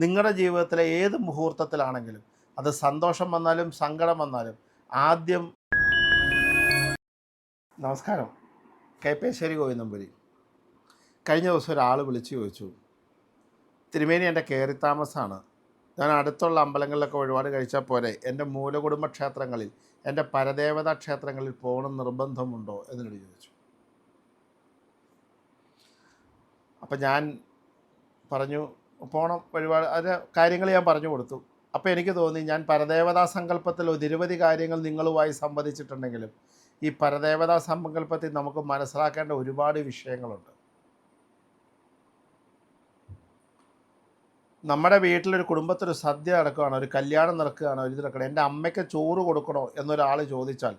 നിങ്ങളുടെ ജീവിതത്തിലെ ഏത് മുഹൂർത്തത്തിലാണെങ്കിലും, അത് സന്തോഷം വന്നാലും സങ്കടം വന്നാലും ആദ്യം നമസ്കാരം, കേപ്പേശ്ശേരി ഗോവിന്ദമ്പുരി. കഴിഞ്ഞ ദിവസം ഒരാൾ വിളിച്ചു ചോദിച്ചു, തിരുമേനി എൻ്റെ കയറി താമസമാണ്, ഞാൻ അടുത്തുള്ള അമ്പലങ്ങളിലൊക്കെ വഴിപാട് കഴിച്ചാൽ പോരെ, എൻ്റെ മൂലകുടുംബ ക്ഷേത്രങ്ങളിൽ, എൻ്റെ പരദേവതാ ക്ഷേത്രങ്ങളിൽ പോകണം നിർബന്ധമുണ്ടോ എന്നോട് ചോദിച്ചു. അപ്പം ഞാൻ പറഞ്ഞു പോകണം, വഴിപാട് അതിന് കാര്യങ്ങൾ ഞാൻ പറഞ്ഞു കൊടുത്തു. അപ്പോൾ എനിക്ക് തോന്നി, ഞാൻ പരദേവതാ സങ്കല്പത്തിൽ നിരവധി കാര്യങ്ങൾ നിങ്ങളുമായി സംവദിച്ചിട്ടുണ്ടെങ്കിലും ഈ പരദേവതാ സങ്കല്പത്തിൽ നമുക്ക് മനസ്സിലാക്കേണ്ട ഒരുപാട് വിഷയങ്ങളുണ്ട്. നമ്മുടെ വീട്ടിലൊരു കുടുംബത്തിലൊരു സദ്യ നടക്കുകയാണോ, ഒരു കല്യാണം നടക്കുകയാണോ, ഇത് നടക്കണം, എൻ്റെ അമ്മയ്ക്ക് ചോറ് കൊടുക്കണോ എന്നൊരാൾ ചോദിച്ചാൽ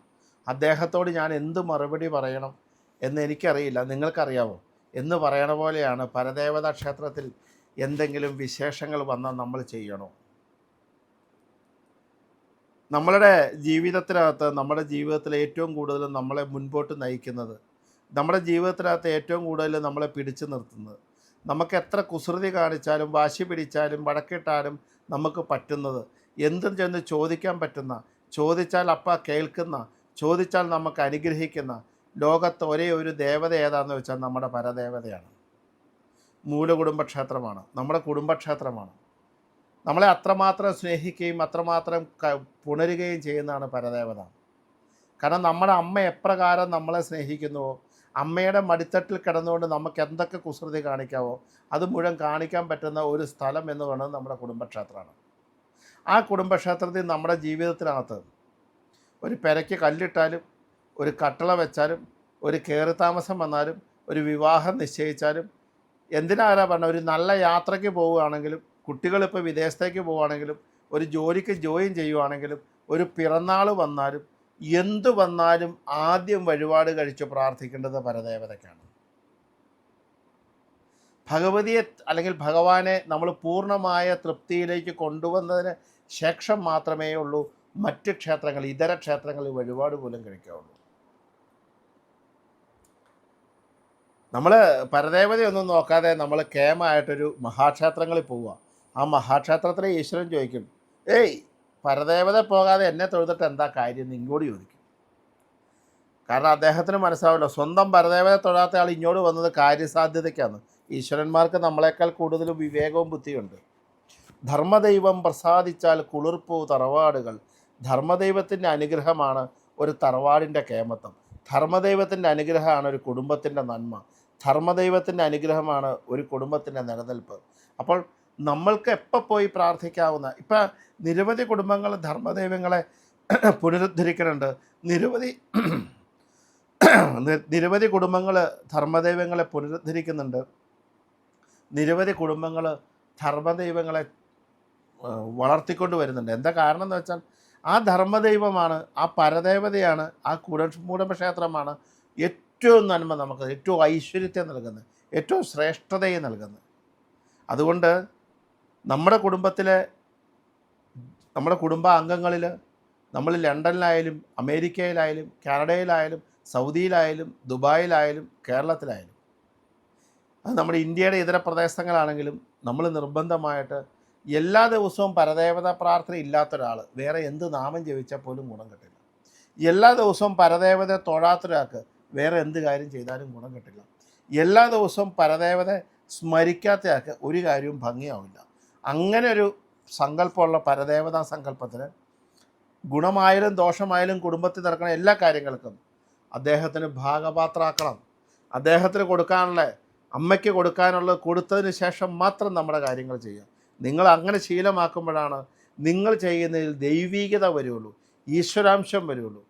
അദ്ദേഹത്തോട് ഞാൻ എന്ത് മറുപടി പറയണം എന്ന് എനിക്കറിയില്ല, നിങ്ങൾക്കറിയാമോ എന്ന് പറയണ പോലെയാണ് പരദേവതാ ക്ഷേത്രത്തിൽ എന്തെങ്കിലും വിശേഷങ്ങൾ വന്നാൽ നമ്മൾ ചെയ്യണോ. നമ്മളുടെ ജീവിതത്തിനകത്ത്, നമ്മുടെ ജീവിതത്തിൽ ഏറ്റവും കൂടുതൽ നമ്മളെ മുൻപോട്ട് നയിക്കുന്നത്, നമ്മുടെ ജീവിതത്തിനകത്ത് ഏറ്റവും കൂടുതൽ നമ്മളെ പിടിച്ചു നിർത്തുന്നത്, നമുക്ക് എത്ര കുസൃതി കാണിച്ചാലും വാശി പിടിച്ചാലും വഴക്കിട്ടാലും നമുക്ക് പറ്റുന്നത്, എന്തും ചെന്ന് ചോദിക്കാൻ പറ്റുന്ന, ചോദിച്ചാൽ അപ്പം കേൾക്കുന്ന, ചോദിച്ചാൽ നമുക്ക് അനുഗ്രഹിക്കുന്ന ലോകത്ത് ഒരേ ഒരു ദേവത ഏതാണെന്ന് വെച്ചാൽ നമ്മുടെ പരദേവതയാണ്. മൂലകുടുംബക്ഷേത്രമാണ്, നമ്മുടെ കുടുംബക്ഷേത്രമാണ്. നമ്മളെ അത്രമാത്രം സ്നേഹിക്കുകയും അത്രമാത്രം പുണരുകയും ചെയ്യുന്നതാണ് പരദേവത. കാരണം നമ്മുടെ അമ്മ എപ്രകാരം നമ്മളെ സ്നേഹിക്കുന്നുവോ, അമ്മയുടെ മടിത്തട്ടിൽ കിടന്നുകൊണ്ട് നമുക്ക് എന്തൊക്കെ കുസൃതി കാണിക്കാവോ അത് മുഴുവൻ കാണിക്കാൻ പറ്റുന്ന ഒരു സ്ഥലം എന്ന് പറയുന്നത് നമ്മുടെ കുടുംബക്ഷേത്രമാണ്. ആ കുടുംബക്ഷേത്രത്തിൽ നമ്മുടെ ജീവിതത്തിനകത്ത് ഒരു പെരയ്ക്ക് കല്ലിട്ടാലും, ഒരു കട്ടള വെച്ചാലും, ഒരു കയറി താമസം വന്നാലും, ഒരു വിവാഹം നിശ്ചയിച്ചാലും, എന്തിനാരാ പറഞ്ഞ ഒരു നല്ല യാത്രയ്ക്ക് പോവുകയാണെങ്കിലും, കുട്ടികളിപ്പോൾ വിദേശത്തേക്ക് പോവുകയാണെങ്കിലും, ഒരു ജോലിക്ക് ജോയിൻ ചെയ്യുകയാണെങ്കിലും, ഒരു പിറന്നാൾ വന്നാലും, എന്തു വന്നാലും ആദ്യം വഴിപാട് കഴിച്ച് പ്രാർത്ഥിക്കേണ്ടത് പരദേവതയ്ക്കാണ്. ഭഗവതിയെ അല്ലെങ്കിൽ ഭഗവാനെ നമ്മൾ പൂർണ്ണമായ തൃപ്തിയിലേക്ക് കൊണ്ടുവന്നതിന് ശേഷം മാത്രമേ ഉള്ളൂ മറ്റ് ക്ഷേത്രങ്ങൾ, ഇതര ക്ഷേത്രങ്ങളിൽ വഴിപാട് പോലും കഴിക്കാവുള്ളൂ. നമ്മൾ പരദേവതയൊന്നും നോക്കാതെ നമ്മൾ കേമായിട്ടൊരു മഹാക്ഷേത്രങ്ങളിൽ പോവുക. ആ മഹാക്ഷേത്രത്തിലെ ഈശ്വരൻ ചോദിക്കും, ഏയ് പരദേവത പോകാതെ എന്നെ തൊഴുതിട്ട് എന്താ കാര്യം എന്ന് ഇങ്ങോട്ട് ചോദിക്കും. കാരണം അദ്ദേഹത്തിന് മനസ്സിലാവില്ല, സ്വന്തം പരദേവത തൊഴാത്ത ആൾ ഇങ്ങോട്ട് വന്നത് കാര്യസാധ്യതയ്ക്കാണ്. ഈശ്വരന്മാർക്ക് നമ്മളെക്കാൾ കൂടുതലും വിവേകവും ബുദ്ധിയുണ്ട്. ധർമ്മദൈവം പ്രസാദിച്ചാൽ കുളിർപ്പൂ തറവാടുകൾ. ധർമ്മദൈവത്തിൻ്റെ അനുഗ്രഹമാണ് ഒരു തറവാടിൻ്റെ കേമത്വം. ധർമ്മദൈവത്തിൻ്റെ അനുഗ്രഹമാണ് ഒരു കുടുംബത്തിൻ്റെ നന്മ. ധർമ്മദൈവത്തിൻ്റെ അനുഗ്രഹമാണ് ഒരു കുടുംബത്തിൻ്റെ നിലനിൽപ്പ്. അപ്പോൾ നമ്മൾക്ക് എപ്പോൾ പോയി പ്രാർത്ഥിക്കാവുന്ന, ഇപ്പം നിരവധി കുടുംബങ്ങൾ ധർമ്മദൈവങ്ങളെ പുനരുദ്ധരിക്കുന്നുണ്ട്. നിരവധി കുടുംബങ്ങൾ ധർമ്മദൈവങ്ങളെ പുനരുദ്ധരിക്കുന്നുണ്ട്. നിരവധി കുടുംബങ്ങൾ ധർമ്മദൈവങ്ങളെ വളർത്തിക്കൊണ്ട് വരുന്നുണ്ട്. എന്താ കാരണം എന്ന് വെച്ചാൽ ആ ധർമ്മദൈവമാണ്, ആ പരദേവതയാണ്, ആ കുടുംബക്ഷേത്രമാണ് ഏറ്റവും നന്മ നമുക്ക്, ഏറ്റവും ഐശ്വര്യത്തെ നൽകുന്നത്, ഏറ്റവും ശ്രേഷ്ഠതയെ നൽകുന്നത്. അതുകൊണ്ട് നമ്മുടെ കുടുംബത്തിലെ, നമ്മുടെ കുടുംബാംഗങ്ങളിൽ നമ്മൾ ലണ്ടനിലായാലും അമേരിക്കയിലായാലും കാനഡയിലായാലും സൗദിയിലായാലും ദുബായിലായാലും കേരളത്തിലായാലും, അത് നമ്മുടെ ഇന്ത്യയുടെ ഇതര പ്രദേശങ്ങളാണെങ്കിലും നമ്മൾ നിർബന്ധമായിട്ട് എല്ലാ ദിവസവും പരദേവതാ പ്രാർത്ഥന ഇല്ലാത്തൊരാൾ വേറെ എന്ത് നാമം ജപിച്ചാൽ പോലും ഗുണം കിട്ടില്ല. എല്ലാ ദിവസവും പരദേവതയെ തൊഴാത്തൊരാൾക്ക് വേറെ എന്ത് കാര്യം ചെയ്താലും ഗുണം കിട്ടില്ല. എല്ലാ ദിവസവും പരദേവതയെ സ്മരിക്കാത്തയാൾക്ക് ഒരു കാര്യവും ഭംഗിയാവില്ല. അങ്ങനെ ഒരു സങ്കല്പമുള്ള പരദേവതാ സങ്കല്പത്തിന് ഗുണമായാലും ദോഷമായാലും കുടുംബത്തിൽ നടക്കുന്ന എല്ലാ കാര്യങ്ങൾക്കും അദ്ദേഹത്തിന് ഭാഗപാത്രാക്കണം. അദ്ദേഹത്തിന് കൊടുക്കാനുള്ള, അമ്മയ്ക്ക് കൊടുക്കാനുള്ളത് കൊടുത്തതിന് ശേഷം മാത്രം നമ്മുടെ കാര്യങ്ങൾ ചെയ്യുക. നിങ്ങൾ അങ്ങനെ ശീലമാക്കുമ്പോഴാണ് നിങ്ങൾ ചെയ്യുന്നതിൽ ദൈവീകത വരുള്ളൂ, ഈശ്വരാംശം വരുള്ളൂ.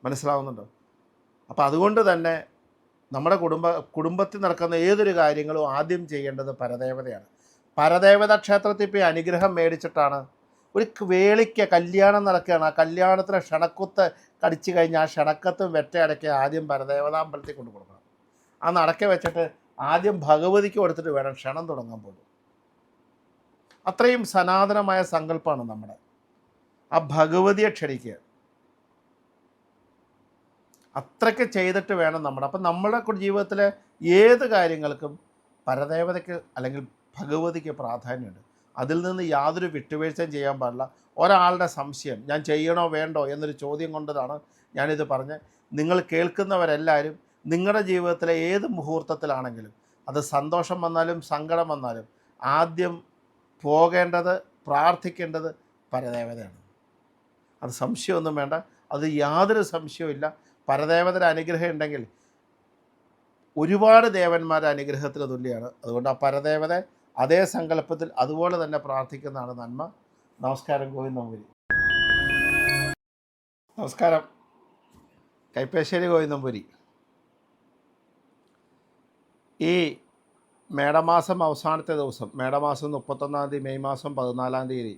മനസ്സിലാവുന്നുണ്ടോ? അപ്പോൾ അതുകൊണ്ട് തന്നെ നമ്മുടെ കുടുംബത്തിൽ നടക്കുന്ന ഏതൊരു കാര്യങ്ങളും ആദ്യം ചെയ്യേണ്ടത് പരദേവതയാണ്. പരദേവതാ ക്ഷേത്രത്തിൽ പോയി അനുഗ്രഹം മേടിച്ചിട്ടാണ്, ഒരു വേളിക്ക് കല്യാണം നടക്കുകയാണ്, ആ കല്യാണത്തിന് ക്ഷണക്കുത്ത് കടിച്ചു കഴിഞ്ഞാൽ ആ ക്ഷണക്കത്തും വെറ്റയടക്കി ആദ്യം പരദേവതാമ്പലത്തിൽ കൊണ്ട് കൊടുക്കണം. ആ നടക്കെ വെച്ചിട്ട് ആദ്യം ഭഗവതിക്ക് കൊടുത്തിട്ട് വേണം ക്ഷണം തുടങ്ങാൻ പോലും. അത്രയും സനാതനമായ സങ്കല്പമാണ് നമ്മുടെ. ആ ഭഗവതിയെ ക്ഷണിക്കുക, അത്രയ്ക്ക് ചെയ്തിട്ട് വേണം നമ്മുടെ. അപ്പം നമ്മുടെ ജീവിതത്തിലെ ഏത് കാര്യങ്ങൾക്കും പരദേവതയ്ക്ക് അല്ലെങ്കിൽ ഭഗവതിക്ക് പ്രാധാന്യമുണ്ട്. അതിൽ നിന്ന് യാതൊരു വിട്ടുവീഴ്ചയും ചെയ്യാൻ പാടില്ല. ഒരാളുടെ സംശയം ഞാൻ ചെയ്യണോ വേണ്ടോ എന്നൊരു ചോദ്യം കൊണ്ടതാണ് ഞാനിത് പറഞ്ഞത്. നിങ്ങൾ കേൾക്കുന്നവരെല്ലാവരും നിങ്ങളുടെ ജീവിതത്തിലെ ഏത് മുഹൂർത്തത്തിലാണെങ്കിലും, അത് സന്തോഷം വന്നാലും സങ്കടം വന്നാലും, ആദ്യം പോകേണ്ടത്, പ്രാർത്ഥിക്കേണ്ടത് പരദേവതയാണ്. അത് സംശയമൊന്നും വേണ്ട, അത് യാതൊരു സംശയവുമില്ല. പരദേവതയുടെ അനുഗ്രഹം ഉണ്ടെങ്കിൽ ഒരുപാട് ദേവന്മാരുടെ അനുഗ്രഹത്തിന് തുല്യമാണ്. അതുകൊണ്ട് ആ പരദേവത അതേ സങ്കല്പത്തിൽ അതുപോലെ തന്നെ പ്രാർത്ഥിക്കുന്നതാണ് നന്മ. നമസ്കാരം. ഗോവിന്ദ നമ്പൂരി. നമസ്കാരം. കൈപ്പേശ്ശേരി ഗോവിന്ദ നമ്പൂരി. ഈ മേടമാസം അവസാനത്തെ ദിവസം, മേടമാസം 31-ാം തീയതി, മെയ് മാസം 14-ാം തീയതി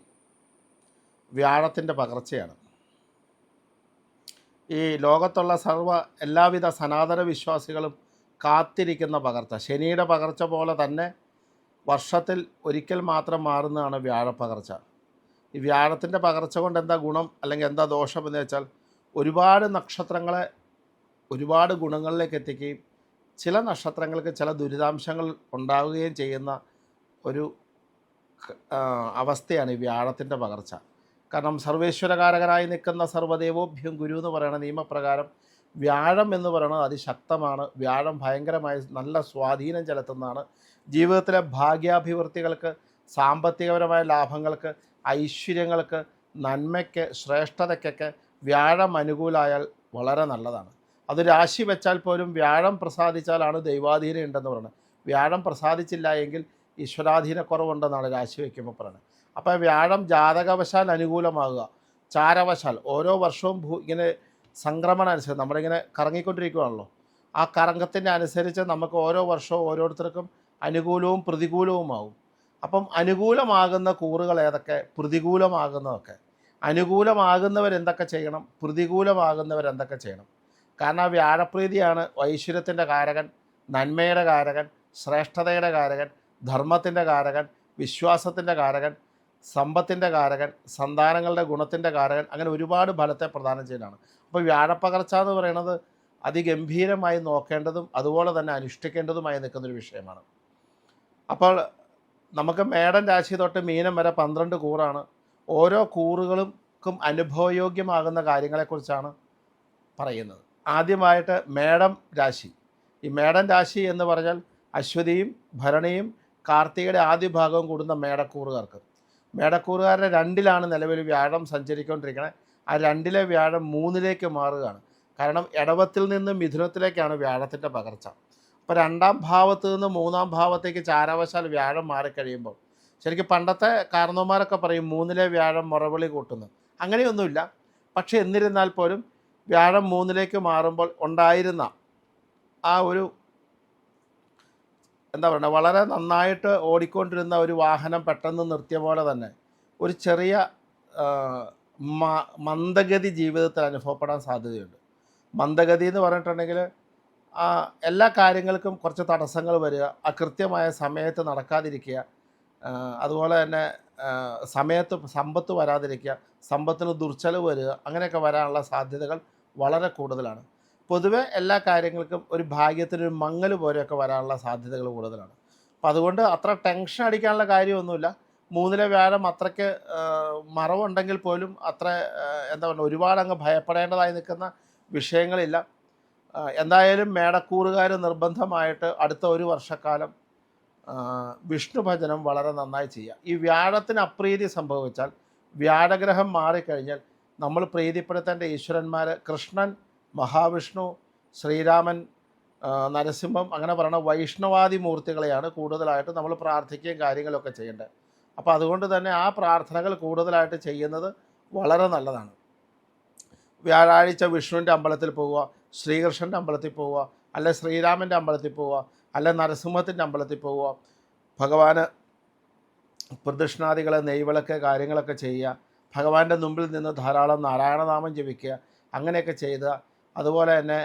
വ്യാഴത്തിൻ്റെ പകർച്ചയാണ്. ഈ ലോകത്തുള്ള എല്ലാവിധ സനാതന വിശ്വാസികളും കാത്തിരിക്കുന്ന പകർച്ച, ശനിയുടെ പകർച്ച പോലെ തന്നെ വർഷത്തിൽ ഒരിക്കൽ മാത്രം മാറുന്നതാണ് വ്യാഴപ്പകർച്ച. ഈ വ്യാഴത്തിൻ്റെ പകർച്ച കൊണ്ട് എന്താ ഗുണം അല്ലെങ്കിൽ എന്താ ദോഷം എന്ന് വെച്ചാൽ, ഒരുപാട് നക്ഷത്രങ്ങളെ ഒരുപാട് ഗുണങ്ങളിലേക്ക് എത്തിക്കുകയും ചില നക്ഷത്രങ്ങൾക്ക് ചില ദുരിതാംശങ്ങൾ ഉണ്ടാവുകയും ചെയ്യുന്ന ഒരു അവസ്ഥയാണ് ഈ വ്യാഴത്തിൻ്റെ പകർച്ച. കാരണം സർവേശ്വരകാരകനായി നിൽക്കുന്ന സർവ്വദേവോഭ്യം ഗുരു എന്ന് പറയുന്ന നിയമപ്രകാരം വ്യാഴം എന്ന് പറയുന്നത് അതിശക്തമാണ്. വ്യാഴം ഭയങ്കരമായി നല്ല സ്വാധീനം ചെലുത്തുന്നതാണ്. ജീവിതത്തിലെ ഭാഗ്യാഭിവൃദ്ധികൾക്ക്, സാമ്പത്തികപരമായ ലാഭങ്ങൾക്ക്, ഐശ്വര്യങ്ങൾക്ക്, നന്മയ്ക്ക്, ശ്രേഷ്ഠതയ്ക്കൊക്കെ വ്യാഴം അനുകൂലമായാൽ വളരെ നല്ലതാണ്. അത് രാശി വെച്ചാൽ പോലും വ്യാഴം പ്രസാദിച്ചാലാണ് ദൈവാധീനം ഉണ്ടെന്ന് പറയുന്നത്. വ്യാഴം പ്രസാദിച്ചില്ല എങ്കിൽ ഈശ്വരാധീനക്കുറവുണ്ടെന്നാണ് രാശി വയ്ക്കുമ്പോൾ പറയുന്നത്. അപ്പോൾ വ്യാഴം ജാതകവശാൽ അനുകൂലമാകുക, ചാരവശാൽ ഓരോ വർഷവും ഇങ്ങനെ സംക്രമണം അനുസരിച്ച് നമ്മളിങ്ങനെ കറങ്ങിക്കൊണ്ടിരിക്കുകയാണല്ലോ. ആ കറങ്ങത്തിൻ്റെ അനുസരിച്ച് നമുക്ക് ഓരോ വർഷവും ഓരോരുത്തർക്കും അനുകൂലവും പ്രതികൂലവുമാകും. അപ്പം അനുകൂലമാകുന്ന കൂറുകൾ ഏതൊക്കെ, പ്രതികൂലമാകുന്നതൊക്കെ. അനുകൂലമാകുന്നവരെന്തൊക്കെ ചെയ്യണം, പ്രതികൂലമാകുന്നവരെന്തൊക്കെ ചെയ്യണം. കാരണം ആ വ്യാഴപ്രീതിയാണ് ഐശ്വര്യത്തിൻ്റെ കാരകൻ, നന്മയുടെ കാരകൻ, ശ്രേഷ്ഠതയുടെ കാരകൻ, ധർമ്മത്തിൻ്റെ കാരകൻ, വിശ്വാസത്തിൻ്റെ കാരകൻ, സമ്പത്തിൻ്റെ കാരകൻ, സന്താനങ്ങളുടെ ഗുണത്തിൻ്റെ കാരകൻ, അങ്ങനെ ഒരുപാട് ഫലത്തെ പ്രദാനം ചെയ്യുന്നതാണ്. അപ്പോൾ വ്യാഴപ്പകർച്ച എന്ന് പറയുന്നത് അതിഗംഭീരമായി നോക്കേണ്ടതും അതുപോലെ തന്നെ അനുഷ്ഠിക്കേണ്ടതുമായി നിൽക്കുന്നൊരു വിഷയമാണ്. അപ്പോൾ നമുക്ക് മേടൻ രാശി തൊട്ട് മീനം വരെ 12 കൂറാണ്. ഓരോ കൂറുകൾക്കും അനുഭവയോഗ്യമാകുന്ന കാര്യങ്ങളെക്കുറിച്ചാണ് പറയുന്നത്. ആദ്യമായിട്ട് മേടം രാശി. ഈ മേടൻ രാശി എന്ന് പറഞ്ഞാൽ അശ്വതിയും ഭരണിയും കാർത്തികയുടെ ആദ്യ ഭാഗവും കൂടുന്ന മേടക്കൂറുകാർക്ക്. മേടക്കൂറുകാരുടെ 2-ലാണ് നിലവിൽ വ്യാഴം സഞ്ചരിക്കൊണ്ടിരിക്കുന്നത്. ആ 2-ലെ വ്യാഴം 3-ലേക്ക് മാറുകയാണ്. കാരണം ഇടവത്തിൽ നിന്ന് മിഥുനത്തിലേക്കാണ് വ്യാഴത്തിൻ്റെ പകർച്ച. അപ്പോൾ 2-ാം ഭാവത്ത് നിന്ന് 3-ാം ഭാവത്തേക്ക് ചാരവശാൽ വ്യാഴം മാറിക്കഴിയുമ്പോൾ, ശരിക്കും പണ്ടത്തെ കാരണവന്മാരൊക്കെ പറയും 3-ലെ വ്യാഴം മുറവിളി കൂട്ടുന്നു. അങ്ങനെയൊന്നുമില്ല. പക്ഷേ എന്നിരുന്നാൽ പോലും വ്യാഴം 3-ലേക്ക് മാറുമ്പോൾ ഉണ്ടായിരുന്ന ആ ഒരു എന്താ പറയുക, വളരെ നന്നായിട്ട് ഓടിക്കൊണ്ടിരുന്ന ഒരു വാഹനം പെട്ടെന്ന് നിർത്തിയ പോലെ തന്നെ ഒരു ചെറിയ മന്ദഗതി ജീവിതത്തിൽ അനുഭവപ്പെടാൻ സാധ്യതയുണ്ട്. മന്ദഗതി എന്ന് പറഞ്ഞിട്ടുണ്ടെങ്കിൽ എല്ലാ കാര്യങ്ങൾക്കും കുറച്ച് തടസ്സങ്ങൾ വരിക, കൃത്യമായ സമയത്ത് നടക്കാതിരിക്കുക, അതുപോലെ തന്നെ സമ്പത്ത് വരാതിരിക്കുക, സമ്പത്തിന് ദുർച്ചെലവ് വരിക, അങ്ങനെയൊക്കെ വരാനുള്ള സാധ്യതകൾ വളരെ കൂടുതലാണ്. പൊതുവെ എല്ലാ കാര്യങ്ങൾക്കും ഒരു ഭാഗ്യത്തിനൊരു മങ്ങൽ പോലെയൊക്കെ വരാനുള്ള സാധ്യതകൾ കൂടുതലാണ്. അപ്പോൾ അതുകൊണ്ട് അത്ര ടെൻഷൻ അടിക്കാനുള്ള കാര്യമൊന്നുമില്ല. 3-ലെ വ്യാഴം അത്രയ്ക്ക് മറവുണ്ടെങ്കിൽ പോലും അത്ര എന്താ പറയുക, ഒരുപാട് അങ്ങ് ഭയപ്പെടേണ്ടതായി നിൽക്കുന്ന വിഷയങ്ങളില്ല. എന്തായാലും മേടക്കൂറുകാർ നിർബന്ധമായിട്ട് അടുത്ത ഒരു വർഷക്കാലം വിഷ്ണു ഭജനം വളരെ നന്നായി ചെയ്യുക. ഈ വ്യാഴത്തിന് അപ്രീതി സംഭവിച്ചാൽ, വ്യാഴഗ്രഹം മാറിക്കഴിഞ്ഞാൽ നമ്മൾ പ്രീതിപ്പെടുത്തേണ്ട ഈശ്വരന്മാർ കൃഷ്ണൻ, മഹാവിഷ്ണു, ശ്രീരാമൻ, നരസിംഹം, അങ്ങനെ പറയുന്ന വൈഷ്ണവാദി മൂർത്തികളെയാണ് കൂടുതലായിട്ട് നമ്മൾ പ്രാർത്ഥിക്കുകയും കാര്യങ്ങളൊക്കെ ചെയ്യേണ്ടത്. അപ്പോൾ അതുകൊണ്ട് തന്നെ ആ പ്രാർത്ഥനകൾ കൂടുതലായിട്ട് ചെയ്യുന്നത് വളരെ നല്ലതാണ്. വ്യാഴാഴ്ച വിഷ്ണുവിൻ്റെ അമ്പലത്തിൽ പോവുക, ശ്രീകൃഷ്ണൻ്റെ അമ്പലത്തിൽ പോവുക, അല്ലെ ശ്രീരാമൻ്റെ അമ്പലത്തിൽ പോവുക, അല്ലെ നരസിംഹത്തിൻ്റെ അമ്പലത്തിൽ പോവുക, ഭഗവാന് പ്രദക്ഷിണാദികൾ, നെയ്വിളക്ക് കാര്യങ്ങളൊക്കെ ചെയ്യുക, ഭഗവാന്റെ മുമ്പിൽ നിന്ന് ധാരാളം നാരായണനാമം ജപിക്കുക, അങ്ങനെയൊക്കെ ചെയ്ത്, അതുപോലെ തന്നെ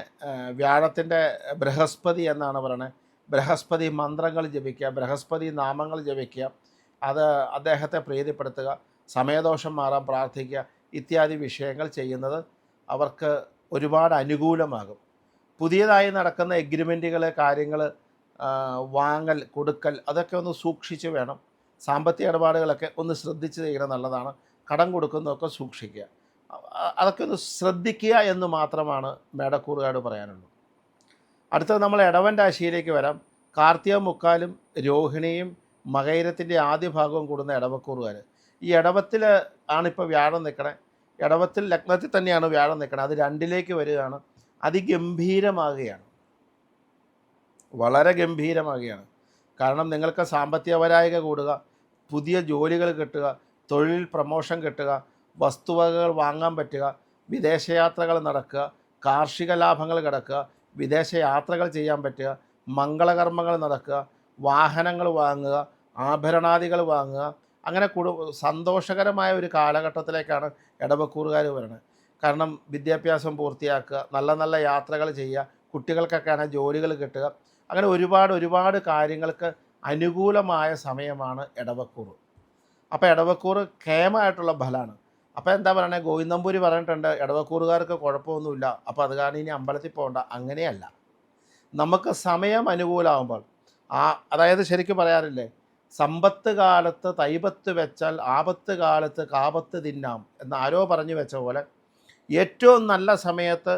വ്യാഴത്തിൻ്റെ ബൃഹസ്പതി എന്നാണ് പറയുന്നത്, ബൃഹസ്പതി മന്ത്രങ്ങൾ ജപിക്കുക, ബൃഹസ്പതി നാമങ്ങൾ ജപിക്കുക, അത് അദ്ദേഹത്തെ പ്രീതിപ്പെടുത്തുക, സമയദോഷം മാറാൻ പ്രാർത്ഥിക്കുക, ഇത്യാദി വിഷയങ്ങൾ ചെയ്യുന്നത് അവർക്ക് ഒരുപാട് അനുകൂലമാകും. പുതിയതായി നടക്കുന്ന എഗ്രിമെൻറ്റുകൾ, കാര്യങ്ങൾ, വാങ്ങൽ കൊടുക്കൽ അതൊക്കെ ഒന്ന് സൂക്ഷിച്ച് വേണം. സാമ്പത്തിക ഇടപാടുകളൊക്കെ ഒന്ന് ശ്രദ്ധിച്ച് ചെയ്യണം, നല്ലതാണ്. കടം കൊടുക്കുന്നതൊക്കെ സൂക്ഷിക്കുക. അതൊക്കെ ഒന്ന് ശ്രദ്ധിക്കുക എന്ന് മാത്രമാണ് മേടക്കൂറുകാരോട് പറയാനുള്ളൂ. അടുത്തത് നമ്മൾ ഇടവൻ രാശിയിലേക്ക് വരാം. കാർത്തിക മുക്കാലും രോഹിണിയും മകയിരത്തിൻ്റെ ആദ്യ ഭാഗവും കൂടുന്ന ഇടവക്കൂറുകാർ. ഈ ഇടവത്തിൽ ആണിപ്പോൾ വ്യാഴം നിൽക്കണേ. ഇടവത്തിൽ ലഗ്നത്തിൽ തന്നെയാണ് വ്യാഴം നിൽക്കണത്. അത് 2ലേക്ക് വരികയാണ്. അതിഗംഭീരമാകുകയാണ്, വളരെ ഗംഭീരമാകുകയാണ്. കാരണം നിങ്ങൾക്ക് സാമ്പത്തികപരായക കൂടുക, പുതിയ ജോലികൾ കിട്ടുക, തൊഴിൽ പ്രമോഷൻ കിട്ടുക, വസ്തുവകകൾ വാങ്ങാൻ പറ്റുക, വിദേശയാത്രകൾ നടക്കുക, കാർഷിക ലാഭങ്ങൾ കിടക്കുക, വിദേശ യാത്രകൾ ചെയ്യാൻ പറ്റുക, മംഗളകർമ്മങ്ങൾ നടക്കുക, വാഹനങ്ങൾ വാങ്ങുക, ആഭരണാദികൾ വാങ്ങുക, അങ്ങനെ സന്തോഷകരമായ ഒരു കാലഘട്ടത്തിലേക്കാണ് ഇടവക്കൂറുകാർ വരുന്നത്. കാരണം വിദ്യാഭ്യാസം പൂർത്തിയാക്കുക, നല്ല നല്ല യാത്രകൾ ചെയ്യുക, കുട്ടികൾക്കൊക്കെയാണ് ജോലികൾ കിട്ടുക, അങ്ങനെ ഒരുപാട് കാര്യങ്ങൾക്ക് അനുകൂലമായ സമയമാണ് ഇടവക്കൂറ്. അപ്പോൾ ഇടവക്കൂറ് കേമായിട്ടുള്ള ഫലമാണ്. അപ്പോൾ എന്താ പറയണേ, ഗോവിന്ദമ്പൂരി പറഞ്ഞിട്ടുണ്ട് ഇടവക്കൂറുകാർക്ക് കുഴപ്പമൊന്നുമില്ല, അപ്പോൾ അത് കാരണം ഇനി അമ്പലത്തിൽ പോകണ്ട. അങ്ങനെയല്ല, നമുക്ക് സമയം അനുകൂലമാകുമ്പോൾ അതായത് ശരിക്കും പറയാറില്ലേ, സമ്പത്ത് കാലത്ത് തൈപത്ത് വെച്ചാൽ ആപത്ത് കാലത്ത് കാപത്ത് തിന്നാം എന്ന് ആരോ പറഞ്ഞു വെച്ച പോലെ, ഏറ്റവും നല്ല സമയത്ത്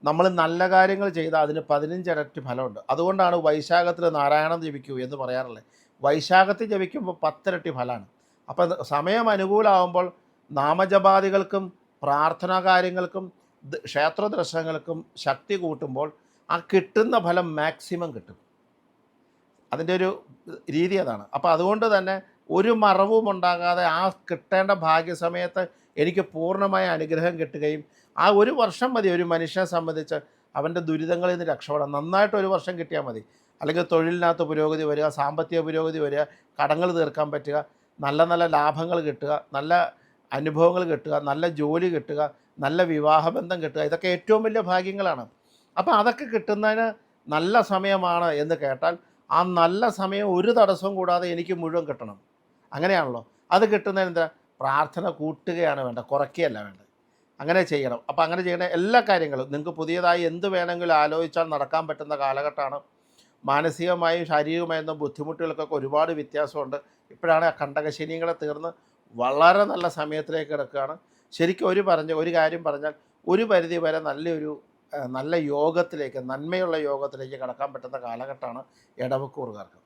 നമ്മൾ നല്ല കാര്യങ്ങൾ ചെയ്താൽ അതിന് 15 ഇരട്ടി ഫലമുണ്ട്. അതുകൊണ്ടാണ് വൈശാഖത്തിൽ നാരായണം ജപിക്കൂ എന്ന് പറയാറുള്ളത്. വൈശാഖത്തിൽ ജപിക്കുമ്പോൾ 10 ഇരട്ടി ഫലമാണ്. അപ്പം സമയം അനുകൂലമാകുമ്പോൾ നാമജപാദികൾക്കും പ്രാർത്ഥനാ കാര്യങ്ങൾക്കും ക്ഷേത്ര ദർശനങ്ങൾക്കും ശക്തി കൂട്ടുമ്പോൾ ആ കിട്ടുന്ന ഫലം മാക്സിമം കിട്ടും. അതിൻ്റെ ഒരു രീതി അതാണ്. അപ്പോൾ അതുകൊണ്ട് തന്നെ ഒരു മറവും ഉണ്ടാകാതെ ആ കിട്ടേണ്ട ഭാഗ്യസമയത്ത് എനിക്ക് പൂർണ്ണമായ അനുഗ്രഹം കിട്ടുകയും ആ ഒരു വർഷം മതി ഒരു മനുഷ്യനെ സംബന്ധിച്ച് അവൻ്റെ ദുരിതങ്ങളിൽ നിന്ന് രക്ഷപ്പെടാൻ. നന്നായിട്ട് ഒരു വർഷം കിട്ടിയാൽ മതി. അല്ലെങ്കിൽ തൊഴിലിനകത്ത് പുരോഗതി വരിക, സാമ്പത്തിക പുരോഗതി വരിക, കടങ്ങൾ തീർക്കാൻ പറ്റുക, നല്ല നല്ല ലാഭങ്ങൾ കിട്ടുക, നല്ല അനുഭവങ്ങൾ കിട്ടുക, നല്ല ജോലി കിട്ടുക, നല്ല വിവാഹബന്ധം കിട്ടുക, ഇതൊക്കെ ഏറ്റവും വലിയ ഭാഗ്യങ്ങളാണ്. അപ്പോൾ അതൊക്കെ കിട്ടുന്നതിന് നല്ല സമയമാണ് എന്ന് കേട്ടാൽ ആ നല്ല സമയം ഒരു തടസ്സവും കൂടാതെ എനിക്ക് മുഴുവൻ കിട്ടണം. അങ്ങനെയാണല്ലോ. അത് കിട്ടുന്നതിന് എന്താ, പ്രാർത്ഥന കൂട്ടുകയാണ് വേണ്ടത്, കുറയ്ക്കുകയല്ല വേണ്ടത്. അങ്ങനെ ചെയ്യണം. അപ്പോൾ അങ്ങനെ ചെയ്യുന്ന എല്ലാ കാര്യങ്ങളും നിങ്ങൾക്ക് പുതിയതായി എന്ത് വേണമെങ്കിലും ആലോചിച്ചാൽ നടക്കാൻ പറ്റുന്ന കാലഘട്ടമാണ്. മാനസികമായും ശാരീരികമായിരുന്ന ബുദ്ധിമുട്ടുകൾക്കൊക്കെ ഒരുപാട് വ്യത്യാസമുണ്ട്. ഇപ്പോഴാണ് കണ്ടകശനികളെ തീർന്ന് വളരെ നല്ല സമയത്തിലേക്ക് കിടക്കുകയാണ്. ശരിക്കും ഒരു കാര്യം പറഞ്ഞാൽ ഒരു പരിധി വരെ നല്ല യോഗത്തിലേക്ക്, നന്മയുള്ള യോഗത്തിലേക്ക് കടക്കാൻ പറ്റുന്ന കാലഘട്ടമാണ് ഇടവക്കൂറുകാർക്ക്.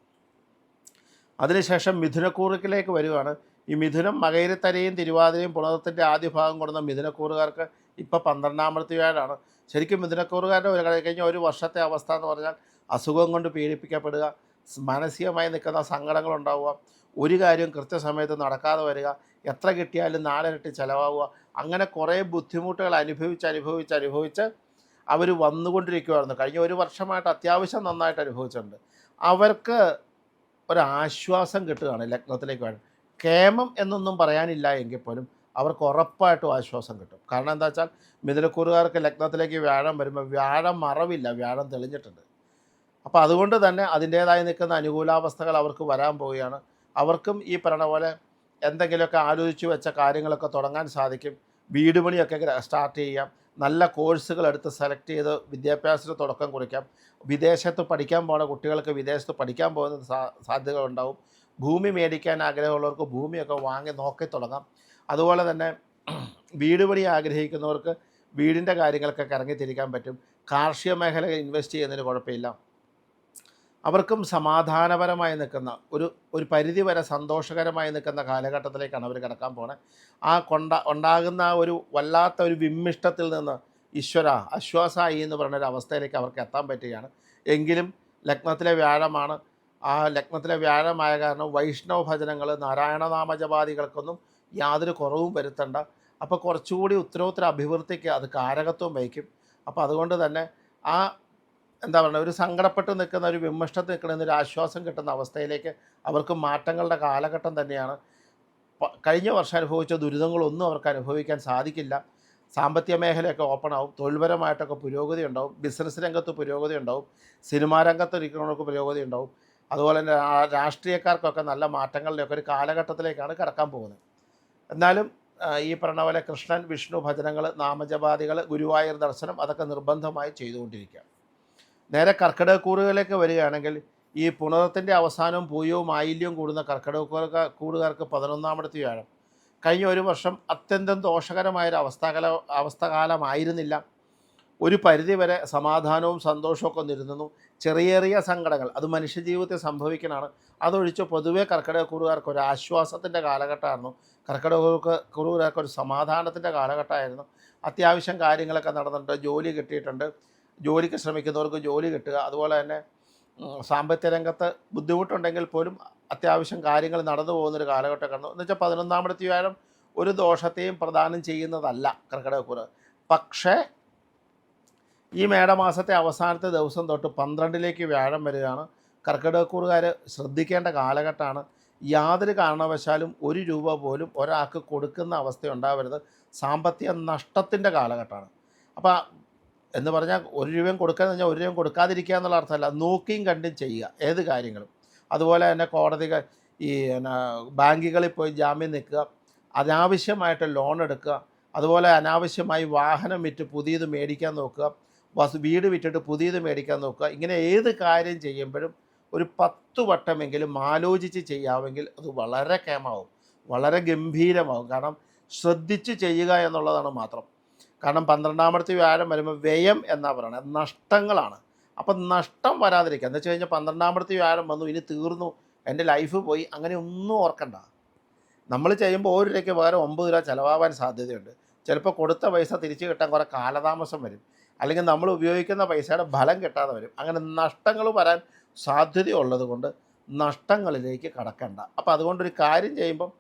അതിനുശേഷം മിഥുനക്കൂറിലേക്ക് വരികയാണ്. ഈ മിഥുനം മകയിരത്തരയും തിരുവാതിരയും പുണർത്തിൻ്റെ ആദ്യ ഭാഗം കൊടുക്കുന്ന മിഥുനക്കൂറുകാർക്ക് ഇപ്പോൾ 12ാമത്തെ വ്യാഴമാണ്. ശരിക്കും മിഥുനക്കൂറുകാരുടെ കഴിഞ്ഞ ഒരു വർഷത്തെ അവസ്ഥ എന്ന് പറഞ്ഞാൽ അസുഖം കൊണ്ട് പീഡിപ്പിക്കപ്പെടുക, മാനസികമായി നിൽക്കുന്ന സങ്കടങ്ങളുണ്ടാവുക, ഒരു കാര്യം കൃത്യസമയത്ത് നടക്കാതെ വരിക, എത്ര കിട്ടിയാലും 4 ഇരട്ടി ചിലവാകുക, അങ്ങനെ കുറേ ബുദ്ധിമുട്ടുകൾ അനുഭവിച്ച് അവർ വന്നുകൊണ്ടിരിക്കുകയായിരുന്നു. കഴിഞ്ഞ ഒരു വർഷമായിട്ട് അത്യാവശ്യം നന്നായിട്ട് അനുഭവിച്ചിട്ടുണ്ട്. അവർക്ക് ഒരാശ്വാസം കിട്ടുകയാണ് ലഗ്നത്തിലേക്ക് വേണം. കേമം എന്നൊന്നും പറയാനില്ല എങ്കിൽ പോലും അവർക്ക് ഉറപ്പായിട്ടും ആശ്വാസം കിട്ടും. കാരണം എന്താ വെച്ചാൽ മിഥുനക്കൂറുകാർക്ക് ലഗ്നത്തിലേക്ക് വ്യാഴം വരുമ്പോൾ വ്യാഴം മറവില്ല, വ്യാഴം തെളിഞ്ഞിട്ടുണ്ട്. അപ്പോൾ അതുകൊണ്ട് തന്നെ അതിൻ്റേതായി നിൽക്കുന്ന അനുകൂലാവസ്ഥകൾ അവർക്ക് വരാൻ പോവുകയാണ്. അവർക്കും ഈ പറഞ്ഞ പോലെ എന്തെങ്കിലുമൊക്കെ ആലോചിച്ച് വെച്ച കാര്യങ്ങളൊക്കെ തുടങ്ങാൻ സാധിക്കും. വീട് പണിയൊക്കെ സ്റ്റാർട്ട് ചെയ്യാം. നല്ല കോഴ്സുകൾ എടുത്ത് സെലക്ട് ചെയ്ത് വിദ്യാഭ്യാസത്തിന് തുടക്കം കുറിക്കാം. വിദേശത്ത് പഠിക്കാൻ പോകുന്ന കുട്ടികൾക്ക് വിദേശത്ത് പഠിക്കാൻ പോകുന്ന സാധ്യതകൾ ഉണ്ടാവും. ഭൂമി മേടിക്കാൻ ആഗ്രഹമുള്ളവർക്ക് ഭൂമിയൊക്കെ വാങ്ങി നോക്കി തുടങ്ങാം. അതുപോലെ തന്നെ വീട് പണി ആഗ്രഹിക്കുന്നവർക്ക് വീടിൻ്റെ കാര്യങ്ങൾക്കൊക്കെ ഇറങ്ങിത്തിരിക്കാൻ പറ്റും. കാർഷിക മേഖലയിൽ ഇൻവെസ്റ്റ് ചെയ്യുന്നതിന് കുഴപ്പമില്ല. അവർക്കും സമാധാനപരമായി നിൽക്കുന്ന ഒരു പരിധി വരെ സന്തോഷകരമായി നിൽക്കുന്ന കാലഘട്ടത്തിലേക്കാണ് അവർ കിടക്കാൻ പോകുന്നത്. ഉണ്ടാകുന്ന ഒരു വല്ലാത്ത ഒരു വിമ്മിഷ്ടത്തിൽ നിന്ന് ഈശ്വര ആശ്വാസമായി എന്ന് പറയുന്നൊരു അവസ്ഥയിലേക്ക് അവർക്ക് എത്താൻ പറ്റുകയാണ്. എങ്കിലും ലഗ്നത്തിലെ വ്യാഴമാണ്. ആ ലഗ്നത്തിലെ വ്യാഴമായ കാരണം വൈഷ്ണവ ഭജനങ്ങൾ, നാരായണനാമജപാദികൾക്കൊന്നും യാതൊരു കുറവും വരുത്തണ്ട. അപ്പോൾ കുറച്ചുകൂടി ഉത്തരോത്തര അഭിവൃദ്ധിക്ക് അത് കാരകത്വം വഹിക്കും. അപ്പോൾ അതുകൊണ്ട് തന്നെ ആ എന്താ പറയുക, ഒരു സങ്കടപ്പെട്ട് നിൽക്കുന്ന, ഒരു വിമർശനത്തിൽ നിൽക്കുന്ന ഒരു ആശ്വാസം കിട്ടുന്ന അവസ്ഥയിലേക്ക് അവർക്ക് മാറ്റങ്ങളുടെ കാലഘട്ടം തന്നെയാണ്. കഴിഞ്ഞ വർഷം അനുഭവിച്ച ദുരിതങ്ങളൊന്നും അവർക്ക് അനുഭവിക്കാൻ സാധിക്കില്ല. സാമ്പത്തിക മേഖലയൊക്കെ ഓപ്പൺ ആവും, തൊഴിൽപരമായിട്ടൊക്കെ പുരോഗതി ഉണ്ടാവും, ബിസിനസ് രംഗത്ത് പുരോഗതി ഉണ്ടാവും, സിനിമാ രംഗത്ത് ഇരിക്കുന്നവർക്ക് പുരോഗതി ഉണ്ടാവും. അതുപോലെ തന്നെ രാഷ്ട്രീയക്കാർക്കൊക്കെ നല്ല മാറ്റങ്ങളുടെയൊക്കെ ഒരു കാലഘട്ടത്തിലേക്കാണ് കടക്കാൻ പോകുന്നത്. എന്നാലും ഈ പറഞ്ഞ പോലെ കൃഷ്ണൻ വിഷ്ണു ഭജനങ്ങൾ, നാമജപാദികൾ, ഗുരുവായൂർ ദർശനം അതൊക്കെ നിർബന്ധമായി ചെയ്തുകൊണ്ടിരിക്കുക. നേരെ കർക്കിടകക്കൂറുകളിലേക്ക് വരികയാണെങ്കിൽ ഈ പുണർത്തിൻ്റെ അവസാനവും പൂയവും ആയില്യവും കൂടുന്ന കൂടുകാർക്ക് 11-ാമത്തെ വ്യാഴം. കഴിഞ്ഞ ഒരു വർഷം അത്യന്തം ദോഷകരമായൊരു അവസ്ഥകാലമായിരുന്നില്ല. ഒരു പരിധിവരെ സമാധാനവും സന്തോഷമൊക്കെ നിരുന്നു. ചെറിയ സങ്കടങ്ങൾ അത് മനുഷ്യജീവിതത്തിൽ സംഭവിക്കണതാണ്. അതൊഴിച്ച് പൊതുവേ കർക്കിടകക്കൂറുകാർക്ക് ഒരു ആശ്വാസത്തിൻ്റെ കാലഘട്ടമായിരുന്നു. കർക്കിടകക്കൂറുകാർക്ക് ഒരു സമാധാനത്തിൻ്റെ കാലഘട്ടമായിരുന്നു. അത്യാവശ്യം കാര്യങ്ങളൊക്കെ നടന്നിട്ടുണ്ട്. ജോലി കിട്ടിയിട്ടുണ്ട്. ജോലിക്ക് ശ്രമിക്കുന്നവർക്ക് ജോലി കിട്ടുക, അതുപോലെ തന്നെ സാമ്പത്തിക രംഗത്ത് ബുദ്ധിമുട്ടുണ്ടെങ്കിൽ പോലും അത്യാവശ്യം കാര്യങ്ങൾ നടന്നു പോകുന്നൊരു കാലഘട്ടമാണ്. എന്ന് വെച്ചാൽ 11-ാമത്തെ വ്യാഴം ഒരു ദോഷത്തെയും പ്രദാനം ചെയ്യുന്നതല്ല കർക്കിടകക്കൂറ്. പക്ഷേ ഈ മേടമാസത്തെ അവസാനത്തെ ദിവസം തൊട്ട് 12ലേക്ക് വ്യാഴം വരികയാണ്. കർക്കിടകക്കൂറുകാർ ശ്രദ്ധിക്കേണ്ട കാലഘട്ടമാണ്. യാതൊരു കാരണവശാലും 1 രൂപ പോലും ഒരാൾക്ക് കൊടുക്കുന്ന അവസ്ഥ ഉണ്ടാവരുത്. സാമ്പത്തിക നഷ്ടത്തിൻ്റെ കാലഘട്ടമാണ്. അപ്പോൾ എന്ന് പറഞ്ഞാൽ 1 രൂപയും കൊടുക്കാന്ന് പറഞ്ഞാൽ 1 രൂപയും കൊടുക്കാതിരിക്കുക എന്നുള്ള അർത്ഥമല്ല, നോക്കിയും കണ്ടും ചെയ്യുക ഏത് കാര്യങ്ങളും. അതുപോലെ തന്നെ കോടതികൾ ഈ ബാങ്കുകളിൽ പോയി ജാമ്യം നിൽക്കുക, അനാവശ്യമായിട്ട് ലോൺ എടുക്കുക, അതുപോലെ അനാവശ്യമായി വാഹനം വിറ്റ് പുതിയത് മേടിക്കാൻ നോക്കുക, വീട് വിറ്റിട്ട് പുതിയത് മേടിക്കാൻ നോക്കുക. ഇങ്ങനെ ഏത് കാര്യം ചെയ്യുമ്പോഴും ഒരു 10 വട്ടമെങ്കിലും ആലോചിച്ച് ചെയ്യാമെങ്കിൽ അത് വളരെ കേമാവും, വളരെ ഗംഭീരമാവും. കാരണം ശ്രദ്ധിച്ച് ചെയ്യുക എന്നുള്ളതാണ് മാത്രം. കാരണം 12-ാമത്തെ വ്യാഴം വരുമ്പോൾ വ്യയം എന്നാണ് പറയുന്നത്, നഷ്ടങ്ങളാണ്. അപ്പം നഷ്ടം വരാതിരിക്കുക എന്ന് വെച്ച് കഴിഞ്ഞാൽ 12-ാമത്തെ വ്യാഴം വന്നു, ഇനി തീർന്നു, എൻ്റെ ലൈഫ് പോയി, അങ്ങനെ ഒന്നും ഓർക്കണ്ട. നമ്മൾ ചെയ്യുമ്പോൾ 1 രൂപയ്ക്ക് പകരം 9 രൂപ ചിലവാകാൻ സാധ്യതയുണ്ട്. ചിലപ്പോൾ കൊടുത്ത പൈസ തിരിച്ചു കിട്ടാൻ കുറേ കാലതാമസം വരും, അല്ലെങ്കിൽ നമ്മൾ ഉപയോഗിക്കുന്ന പൈസയുടെ ഫലം കിട്ടാതെ വരും. അങ്ങനെ നഷ്ടങ്ങൾ വരാൻ സാധ്യതയുള്ളത് കൊണ്ട് നഷ്ടങ്ങളിലേക്ക് കടക്കണ്ട. അപ്പോൾ അതുകൊണ്ടൊരു കാര്യം ചെയ്യുമ്പം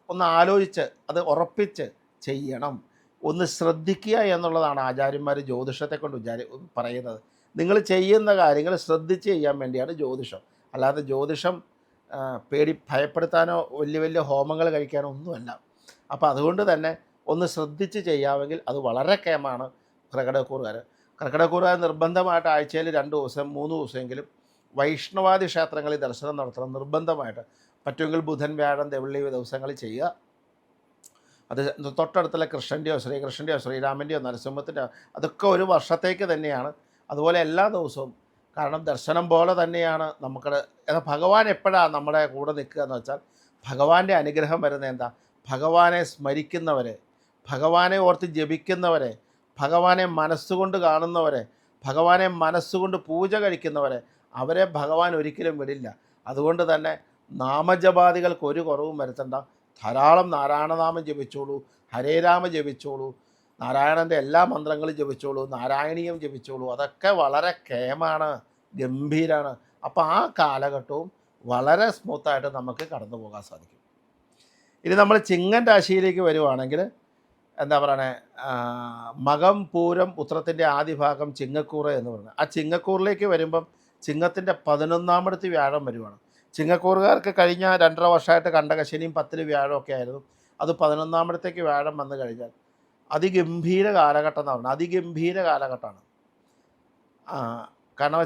ഒന്ന് ആലോചിച്ച് അത് ഉറപ്പിച്ച് ചെയ്യണം. ഒന്ന് ശ്രദ്ധിക്കുക എന്നുള്ളതാണ് ആചാര്യന്മാർ ജ്യോതിഷത്തെ കൊണ്ട് പറയുന്നത്. നിങ്ങൾ ചെയ്യുന്ന കാര്യങ്ങൾ ശ്രദ്ധിച്ച് ചെയ്യാൻ വേണ്ടിയാണ് ജ്യോതിഷം. അല്ലാതെ ജ്യോതിഷം ഭയപ്പെടുത്താനോ വലിയ ഹോമങ്ങൾ കഴിക്കാനോ ഒന്നുമല്ല. അപ്പോൾ അതുകൊണ്ട് തന്നെ ഒന്ന് ശ്രദ്ധിച്ച് ചെയ്യാമെങ്കിൽ അത് വളരെ കേമാണ് കർക്കിടകക്കൂറുകാർ നിർബന്ധമായിട്ട് ആഴ്ചയിൽ 2 ദിവസം 3 ദിവസമെങ്കിലും വൈഷ്ണവാദി ക്ഷേത്രങ്ങളിൽ ദർശനം നടത്തണം. നിർബന്ധമായിട്ട് പറ്റുമെങ്കിൽ ബുധൻ വ്യാഴം വെള്ളി ദിവസങ്ങളിൽ ചെയ്യുക. അത് തൊട്ടടുത്തുള്ള കൃഷ്ണൻ്റെയോ ശ്രീകൃഷ്ണൻ്റെയോ ശ്രീരാമൻ്റെയോ നരസിംഹത്തിൻ്റെയോ അതൊക്കെ ഒരു വർഷത്തേക്ക് തന്നെയാണ്. അതുപോലെ എല്ലാ ദിവസവും, കാരണം ദർശനം പോലെ തന്നെയാണ് നമുക്ക്. ഭഗവാൻ എപ്പോഴാണ് നമ്മുടെ കൂടെ നിൽക്കുക എന്ന് വെച്ചാൽ ഭഗവാന്റെ അനുഗ്രഹം വരുന്നത് എന്താ? ഭഗവാനെ സ്മരിക്കുന്നവരെ, ഭഗവാനെ ഓർത്ത് ജപിക്കുന്നവരെ, ഭഗവാനെ മനസ്സുകൊണ്ട് കാണുന്നവരെ, ഭഗവാനെ മനസ്സുകൊണ്ട് പൂജ കഴിക്കുന്നവരെ, അവരെ ഭഗവാൻ ഒരിക്കലും വിടില്ല. അതുകൊണ്ട് തന്നെ നാമജപാദികൾക്ക് ഒരു കുറവും വരുത്തണ്ട. ധാരാളം നാരായണനാമം ജപിച്ചോളൂ, ഹരേ രാമ ജപിച്ചോളൂ, നാരായണൻ്റെ എല്ലാ മന്ത്രങ്ങളും ജപിച്ചോളൂ, നാരായണീയം ജപിച്ചോളൂ. അതൊക്കെ വളരെ കേമാണ്, ഗംഭീരമാണ്. അപ്പോൾ ആ കാലഘട്ടവും വളരെ സ്മൂത്തായിട്ട് നമുക്ക് കടന്നു പോകാൻ സാധിക്കും. ഇനി നമ്മൾ ചിങ്ങൻ രാശിയിലേക്ക് വരുവാണെങ്കിൽ എന്താ പറയണേ, മകം പൂരം ഉത്രത്തിൻ്റെ ആദ്യ ഭാഗം ചിങ്ങക്കൂറ് എന്ന് പറയുന്നത്. ആ ചിങ്ങക്കൂറിലേക്ക് വരുമ്പം ചിങ്ങത്തിൻ്റെ 11-ാമത്തെ വ്യാഴം വരുവാണ്. ചിങ്ങക്കൂറുകാർക്ക് കഴിഞ്ഞ 2.5 വർഷമായിട്ട് കണ്ടകശനിയും 10 വ്യാഴമൊക്കെ ആയിരുന്നു. അത് 11-ാമത്തേക്ക് വ്യാഴം വന്നു കഴിഞ്ഞാൽ അതിഗംഭീര കാലഘട്ടം എന്ന് പറഞ്ഞാൽ അതിഗംഭീര കാലഘട്ടമാണ്. കാരണം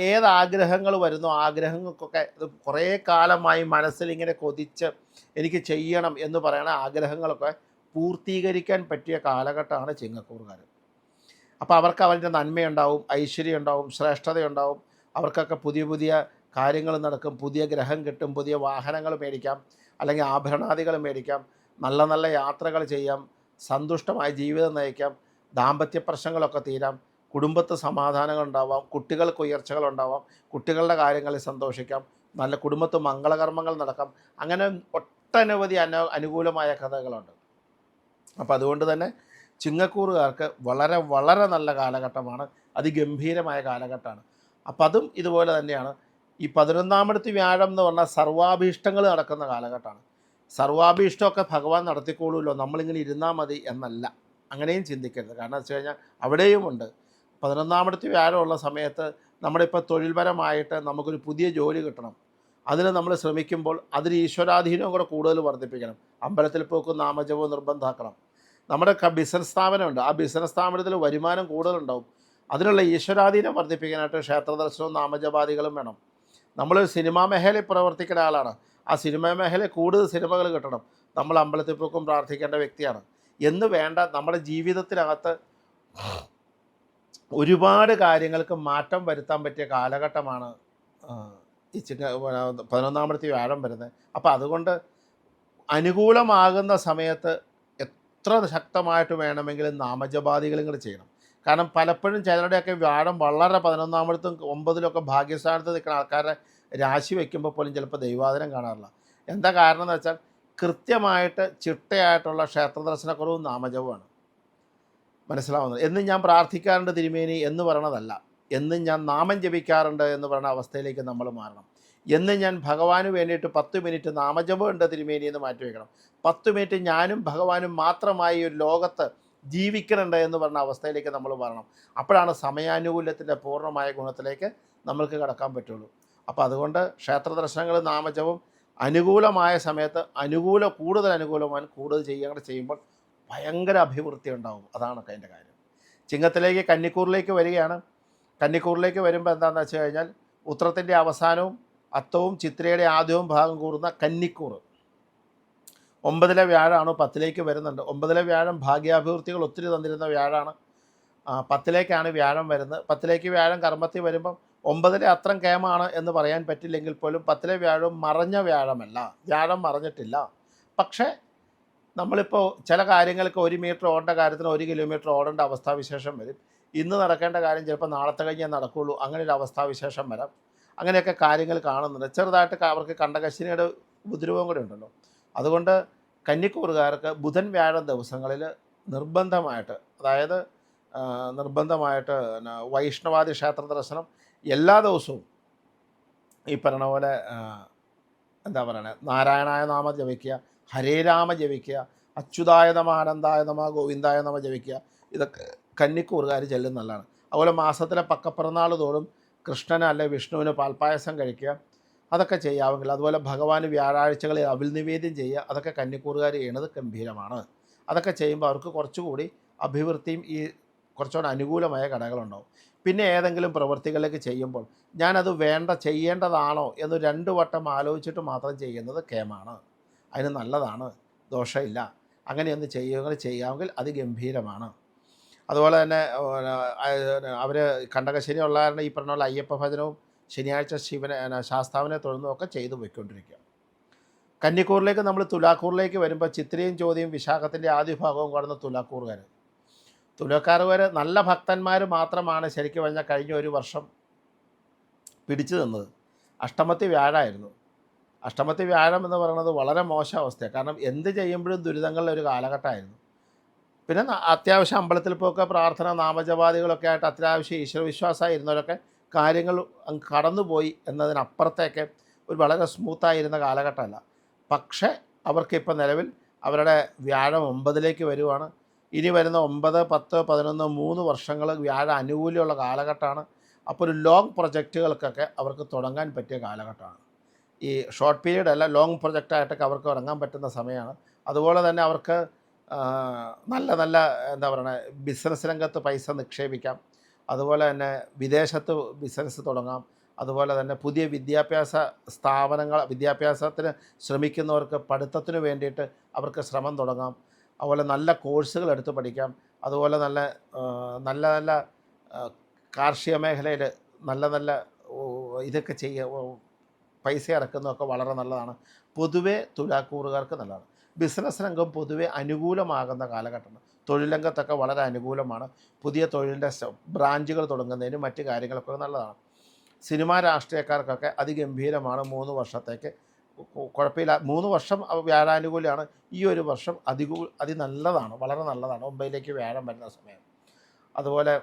ഏത് ആഗ്രഹങ്ങൾ വരുന്നോ ആഗ്രഹങ്ങൾക്കൊക്കെ ഇത് കുറേ കാലമായി മനസ്സിലിങ്ങനെ കൊതിച്ച് എനിക്ക് ചെയ്യണം എന്ന് പറയുന്ന ആഗ്രഹങ്ങളൊക്കെ പൂർത്തീകരിക്കാൻ പറ്റിയ കാലഘട്ടമാണ് ചിങ്ങക്കൂറുകാർ. അപ്പോൾ അവർക്ക് അവരുടെ നന്മയുണ്ടാവും, ഐശ്വര്യം ഉണ്ടാവും, ശ്രേഷ്ഠതയുണ്ടാവും. അവർക്കൊക്കെ പുതിയ കാര്യങ്ങൾ നടക്കും, പുതിയ ഗ്രഹം കിട്ടും, പുതിയ വാഹനങ്ങൾ മേടിക്കാം, അല്ലെങ്കിൽ ആഭരണാദികൾ മേടിക്കാം, നല്ല യാത്രകൾ ചെയ്യാം, സന്തുഷ്ടമായ ജീവിതം നയിക്കാം, ദാമ്പത്യ പ്രശ്നങ്ങളൊക്കെ തീരാം, കുടുംബത്ത് സമാധാനങ്ങൾ ഉണ്ടാവാം, കുട്ടികൾക്ക് ഉയർച്ചകളുണ്ടാവാം, കുട്ടികളുടെ കാര്യങ്ങളിൽ സന്തോഷിക്കാം, നല്ല കുടുംബത്ത് മംഗളകർമ്മങ്ങൾ നടക്കാം. അങ്ങനെ ഒട്ടനവധി അനുകൂലമായ കഥകളുണ്ട്. അപ്പോൾ അതുകൊണ്ട് തന്നെ ചിങ്ങക്കൂറുകാർക്ക് വളരെ നല്ല കാലഘട്ടമാണ്, അതിഗംഭീരമായ കാലഘട്ടമാണ്. അപ്പം അതും ഇതുപോലെ തന്നെയാണ്. ഈ 11-ാമത്തെ വ്യാഴം എന്ന് പറഞ്ഞാൽ സർവാഭീഷ്ടങ്ങൾ നടക്കുന്ന കാലഘട്ടമാണ്. സർവാഭീഷ്ടമൊക്കെ ഭഗവാൻ നടത്തിക്കോളൂല്ലോ, നമ്മളിങ്ങനെ ഇരുന്നാൽ മതി എന്നല്ല, അങ്ങനെയും ചിന്തിക്കരുത്. കാരണം വെച്ച് കഴിഞ്ഞാൽ അവിടെയുമുണ്ട്. 11-ാമത്തെ വ്യാഴമുള്ള സമയത്ത് നമ്മുടെ ഇപ്പോൾ തൊഴിൽപരമായിട്ട് നമുക്കൊരു പുതിയ ജോലി കിട്ടണം. അതിന് നമ്മൾ ശ്രമിക്കുമ്പോൾ അതിൽ ഈശ്വരാധീനവും കൂടെ കൂടുതൽ വർദ്ധിപ്പിക്കണം. അമ്പലത്തിൽ പോക്കും നാമജപവും നിർബന്ധമാക്കണം. നമ്മുടെ ബിസിനസ് സ്ഥാപനമുണ്ട്, ആ ബിസിനസ് സ്ഥാപനത്തിൽ വരുമാനം കൂടുതലുണ്ടാവും. അതിനുള്ള ഈശ്വരാധീനം വർദ്ധിപ്പിക്കാനായിട്ട് ക്ഷേത്രദർശനവും നാമജപാദികളും വേണം. നമ്മളൊരു സിനിമാ മേഖലയിൽ പ്രവർത്തിക്കുന്ന ആളാണ്, ആ സിനിമാ മേഖലയിൽ കൂടുതൽ സിനിമകൾ കിട്ടണം, നമ്മൾ അമ്പലത്തിൽ പോക്കും പ്രാർത്ഥിക്കേണ്ട വ്യക്തിയാണ് എന്ന് വേണ്ട. നമ്മുടെ ജീവിതത്തിനകത്ത് ഒരുപാട് കാര്യങ്ങൾക്ക് മാറ്റം വരുത്താൻ പറ്റിയ കാലഘട്ടമാണ് ആ, ഈ 11-ാമത്തെ വ്യാഴം വരുന്നത്. അപ്പോൾ അതുകൊണ്ട് അനുകൂലമാകുന്ന സമയത്ത് എത്ര ശക്തമായിട്ട് വേണമെങ്കിലും നാമജപാദികളും കൂടി ചെയ്യണം. കാരണം പലപ്പോഴും ചിലരുടെയൊക്കെ വ്യാഴം വളരെ 11-ാമത്തും 9-ലൊക്കെ ഭാഗ്യസ്ഥാനത്ത് നിൽക്കുന്ന ആൾക്കാരെ രാശി വയ്ക്കുമ്പോൾ പോലും ചിലപ്പോൾ ദൈവാധീനം കാണാറില്ല. എന്താ കാരണം എന്ന് വെച്ചാൽ കൃത്യമായിട്ട് ചിട്ടയായിട്ടുള്ള ക്ഷേത്ര ദർശനക്കുറവും നാമജപമാണ്. മനസ്സിലാവുന്നത്. എന്നും ഞാൻ പ്രാർത്ഥിക്കാറുണ്ട് തിരുമേനി എന്ന് പറയണതല്ല, എന്നും ഞാൻ നാമം ജപിക്കാറുണ്ട് എന്ന് പറയുന്ന അവസ്ഥയിലേക്ക് നമ്മൾ മാറണം. എന്നും ഞാൻ ഭഗവാന് വേണ്ടിയിട്ട് 10 മിനിറ്റ് നാമജപം ഉണ്ട് തിരുമേനി എന്ന് മാറ്റി വയ്ക്കണം. 10 മിനിറ്റ് ഞാനും ഭഗവാനും മാത്രമായി ഒരു ലോകത്ത് ജീവിക്കണുണ്ട് എന്ന് പറഞ്ഞ അവസ്ഥയിലേക്ക് നമ്മൾ വരണം. അപ്പോഴാണ് സമയാനുകൂല്യത്തിൻ്റെ പൂർണ്ണമായ ഗുണത്തിലേക്ക് നമ്മൾക്ക് കടക്കാൻ പറ്റുള്ളൂ. അപ്പോൾ അതുകൊണ്ട് ക്ഷേത്ര ദർശനങ്ങൾ നാമജപം അനുകൂലമായ സമയത്ത് കൂടുതൽ അനുകൂലമായി കൂടുതൽ ചെയ്യുമ്പോൾ ഭയങ്കര അഭിവൃദ്ധി ഉണ്ടാവും. അതാണ് അതിൻ്റെ കാര്യം. ചിങ്ങത്തിലേക്ക് കന്നിക്കൂറിലേക്ക് വരികയാണ്. കന്നിക്കൂറിലേക്ക് വരുമ്പോൾ എന്താണെന്ന് വെച്ച് കഴിഞ്ഞാൽ ഉത്രത്തിൻ്റെ അവസാനവും അത്തവും ചിത്രയുടെ ആദ്യവും ഭാഗം കൂടുന്ന കന്നിക്കൂർ 9-ലെ വ്യാഴമാണ്. 10-ലേക്ക് വരുന്നുണ്ട്. 9-ലെ വ്യാഴം ഭാഗ്യാഭിവൃദ്ധികൾ ഒത്തിരി തന്നിരുന്ന വ്യാഴമാണ്. 10-ലേക്കാണ് വ്യാഴം വരുന്നത്. 10-ലേക്ക് വ്യാഴം കർമ്മത്തിൽ വരുമ്പം 9-ലെ അത്രം കേമാണ് എന്ന് പറയാൻ പറ്റില്ലെങ്കിൽ പോലും 10-ലെ വ്യാഴം മറഞ്ഞ വ്യാഴമല്ല, വ്യാഴം മറഞ്ഞിട്ടില്ല. പക്ഷേ നമ്മളിപ്പോൾ ചില കാര്യങ്ങൾക്ക് 1 മീറ്റർ ഓടേണ്ട കാര്യത്തിന് 1 കിലോമീറ്റർ ഓടേണ്ട അവസ്ഥാവിശേഷം വരും. ഇന്ന് നടക്കേണ്ട കാര്യം ചിലപ്പോൾ നാളത്തെ കഴിഞ്ഞേ നടക്കുകയുള്ളൂ. അങ്ങനെ ഒരു അവസ്ഥാവിശേഷം വരാം. അങ്ങനെയൊക്കെ കാര്യങ്ങൾ കാണുന്നുണ്ട്. ചെറുതായിട്ട് അവർക്ക് കണ്ടകശിനിയുടെ ഉപദ്രവം കൂടെ ഉണ്ടല്ലോ. അതുകൊണ്ട് കന്നിക്കൂറുകാർക്ക് ബുധൻ വ്യാഴം ദിവസങ്ങളിൽ നിർബന്ധമായിട്ട്, അതായത് നിർബന്ധമായിട്ട് വൈഷ്ണവാദി ക്ഷേത്ര ദർശനം എല്ലാ ദിവസവും ഈ പറഞ്ഞ പോലെ എന്താ പറയണേ, നാരായണായ നാമം ജപിക്കുക, ഹരേ രാമ ജപിക്കുക, അച്യുതായ നമ, ആനന്ദായ നമ, ഗോവിന്ദായ നമ ജപിക്കുക. ഇതൊക്കെ കന്നിക്കൂറുകാർ ചെല്ലും നല്ലതാണ്. അതുപോലെ മാസത്തിലെ പക്കപ്പിറന്നാൾ തോറും കൃഷ്ണന് അല്ലെ വിഷ്ണുവിന് പാൽപ്പായസം കഴിക്കുക, അതൊക്കെ ചെയ്യാമെങ്കിൽ. അതുപോലെ ഭഗവാന് വ്യാഴാഴ്ചകളിൽ അവിൽ നിവേദ്യം ചെയ്യുക, അതൊക്കെ കന്നിക്കൂറുകാർ ചെയ്യണത് ഗംഭീരമാണ്. അതൊക്കെ ചെയ്യുമ്പോൾ അവർക്ക് കുറച്ചുകൂടി അഭിവൃദ്ധിയും ഈ കുറച്ചുകൂടി അനുകൂലമായ ഘടകങ്ങളുണ്ടാവും. പിന്നെ ഏതെങ്കിലും പ്രവൃത്തികളിലേക്ക് ചെയ്യുമ്പോൾ ഞാനത് ചെയ്യേണ്ടതാണോ എന്ന് 2 വട്ടം ആലോചിച്ചിട്ട് മാത്രം ചെയ്യുന്നത് കേമാണ്. അതിന് നല്ലതാണ്, ദോഷമില്ല. അങ്ങനെയൊന്ന് ചെയ്യാമെങ്കിൽ അത് ഗംഭീരമാണ്. അതുപോലെ തന്നെ അവർ കണ്ടകശനി ഉള്ള കാരണം ഈ പറഞ്ഞ പോലെ അയ്യപ്പ ഭജനവും ശനിയാഴ്ച ശാസ്താവിനെ തൊഴുന്നതൊക്കെ ചെയ്തു പോയിക്കൊണ്ടിരിക്കുക. കന്നിക്കൂറിലേക്ക് നമ്മൾ തുലാക്കൂറിലേക്ക് വരുമ്പോൾ ചിത്രയും ചോദ്യയും വിശാഖത്തിൻ്റെ ആദ്യ ഭാഗവും കാണുന്ന തുലാക്കാർ നല്ല ഭക്തന്മാർ മാത്രമാണ് ശരിക്കും പറഞ്ഞാൽ കഴിഞ്ഞ 1 വർഷം പിടിച്ചു നിന്നത്. അഷ്ടമത്തി വ്യാഴമായിരുന്നു. അഷ്ടമത്തി വ്യാഴം എന്ന് പറയുന്നത് വളരെ മോശം അവസ്ഥയാണ്. കാരണം എന്ത് ചെയ്യുമ്പോഴും ദുരിതങ്ങളുടെ ഒരു കാലഘട്ടമായിരുന്നു. പിന്നെ അത്യാവശ്യം അമ്പലത്തിൽ പോക്ക്, പ്രാർത്ഥന, നാമജപാദികളൊക്കെ ആയിട്ട് അത്യാവശ്യം ഈശ്വരവിശ്വാസമായിരുന്നവരൊക്കെ കാര്യങ്ങൾ കടന്നുപോയി എന്നതിനപ്പുറത്തേക്ക് ഒരു വളരെ സ്മൂത്തായിരുന്ന കാലഘട്ടമല്ല. പക്ഷേ അവർക്കിപ്പോൾ നിലവിൽ അവരുടെ വ്യാഴം 9-ലേക്ക് വരുവാണ്. ഇനി വരുന്ന 9, 10, 11, 3 വർഷങ്ങൾ വ്യാഴ അനുകൂല്യമുള്ള കാലഘട്ടമാണ്. അപ്പോൾ ഒരു ലോങ് പ്രൊജക്റ്റുകൾക്കൊക്കെ അവർക്ക് തുടങ്ങാൻ പറ്റിയ കാലഘട്ടമാണ്. ഈ ഷോർട്ട് പീരീഡ് അല്ല, ലോങ് പ്രൊജക്റ്റായിട്ടൊക്കെ അവർക്ക് ഇറങ്ങാൻ പറ്റുന്ന സമയമാണ്. അതുപോലെ തന്നെ അവർക്ക് നല്ല നല്ല എന്താ പറയുക, ബിസിനസ് രംഗത്ത് പൈസ നിക്ഷേപിക്കാം. അതുപോലെ തന്നെ വിദേശത്ത് ബിസിനസ് തുടങ്ങാം. അതുപോലെ തന്നെ പുതിയ വിദ്യാഭ്യാസത്തിന് ശ്രമിക്കുന്നവർക്ക് പഠിത്തത്തിന് വേണ്ടിയിട്ട് അവർക്ക് ശ്രമം തുടങ്ങാം. അതുപോലെ നല്ല കോഴ്സുകൾ എടുത്ത് പഠിക്കാം. അതുപോലെ നല്ല നല്ല കാർഷിക മേഖലയിൽ നല്ല ഇതൊക്കെ പൈസ ഇറക്കുന്നതൊക്കെ വളരെ നല്ലതാണ്. പൊതുവേ തുലാക്കൂറുകാർക്ക് നല്ലതാണ്. ബിസിനസ് രംഗം പൊതുവെ അനുകൂലമാകുന്ന കാലഘട്ടമാണ്. തൊഴിൽ രംഗത്തൊക്കെ വളരെ അനുകൂലമാണ്. പുതിയ തൊഴിലിൻ്റെ ബ്രാഞ്ചുകൾ തുടങ്ങുന്നതിനും മറ്റ് കാര്യങ്ങളൊക്കെ നല്ലതാണ്. സിനിമാ രാഷ്ട്രീയക്കാർക്കൊക്കെ അതിഗംഭീരമാണ്. 3 വർഷത്തേക്ക് കുഴപ്പമില്ല. 3 വർഷം വ്യാഴാനുകൂല്യമാണ്. ഈ 1 വർഷം നല്ലതാണ്, വളരെ നല്ലതാണ്. 9-ലേക്ക് വ്യാഴം വരുന്ന സമയം. അതുപോലെ